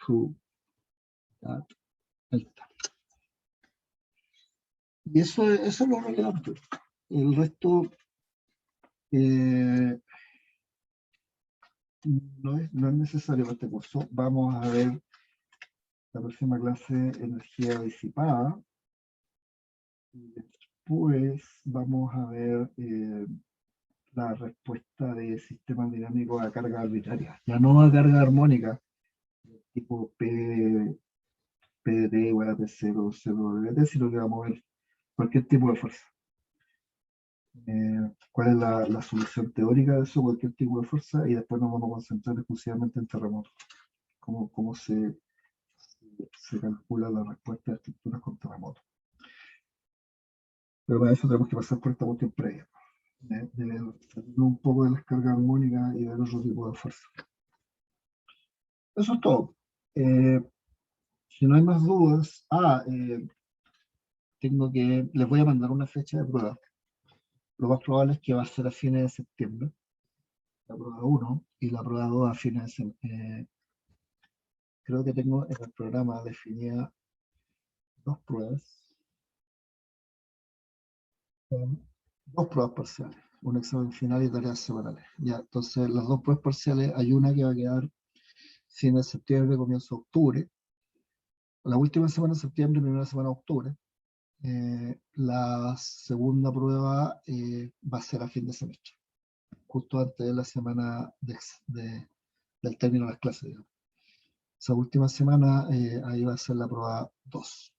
Speaker 1: to that. Ahí está. Y eso es lo relevante. El resto no es necesario para este curso. Vamos a ver la próxima clase, energía disipada. Y después vamos a ver la respuesta de sistemas dinámicos a carga arbitraria. Ya no a carga armónica, tipo PDT igual a P0, 0 sino que vamos a ver cualquier tipo de fuerza. Cuál es la solución teórica de eso, cualquier tipo de fuerza, y después nos vamos a concentrar exclusivamente en terremotos. Cómo se calcula la respuesta de estructuras con terremotos. Pero para eso tenemos que pasar por esta cuestión previa, de ver un poco de las cargas armónicas y ver otro tipo de fuerza. Eso es todo. Si no hay más dudas, les voy a mandar una fecha de prueba. Lo más probable es que va a ser a fines de septiembre, la prueba 1, y la prueba 2 a fines de septiembre. Creo que tengo en el programa definida dos pruebas parciales, un examen final y tareas semanales. Ya, entonces las dos pruebas parciales, hay una que va a quedar fin de septiembre, comienzo de octubre, la última semana de septiembre, primera semana de octubre. La segunda prueba va a ser a fin de semestre, justo antes de la semana del término de las clases, digamos. Esa última semana, ahí va a ser la prueba 2.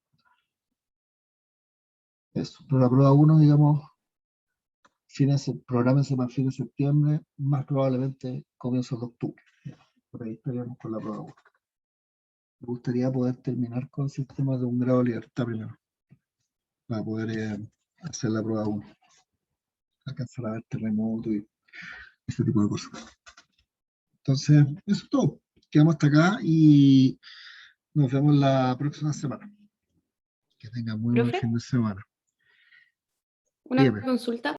Speaker 1: Eso, pero la prueba 1, digamos, prográmense para fin de septiembre, más probablemente comienzos de octubre. Por ahí estaríamos con la prueba 1. Me gustaría poder terminar con sistemas de un grado de libertad primero, para poder hacer la prueba 1. Alcanzar a ver terremoto y ese tipo de cosas. Entonces, eso es todo. Quedamos hasta acá y nos vemos la próxima semana. Que tengan muy buen fin de semana.
Speaker 2: Una consulta.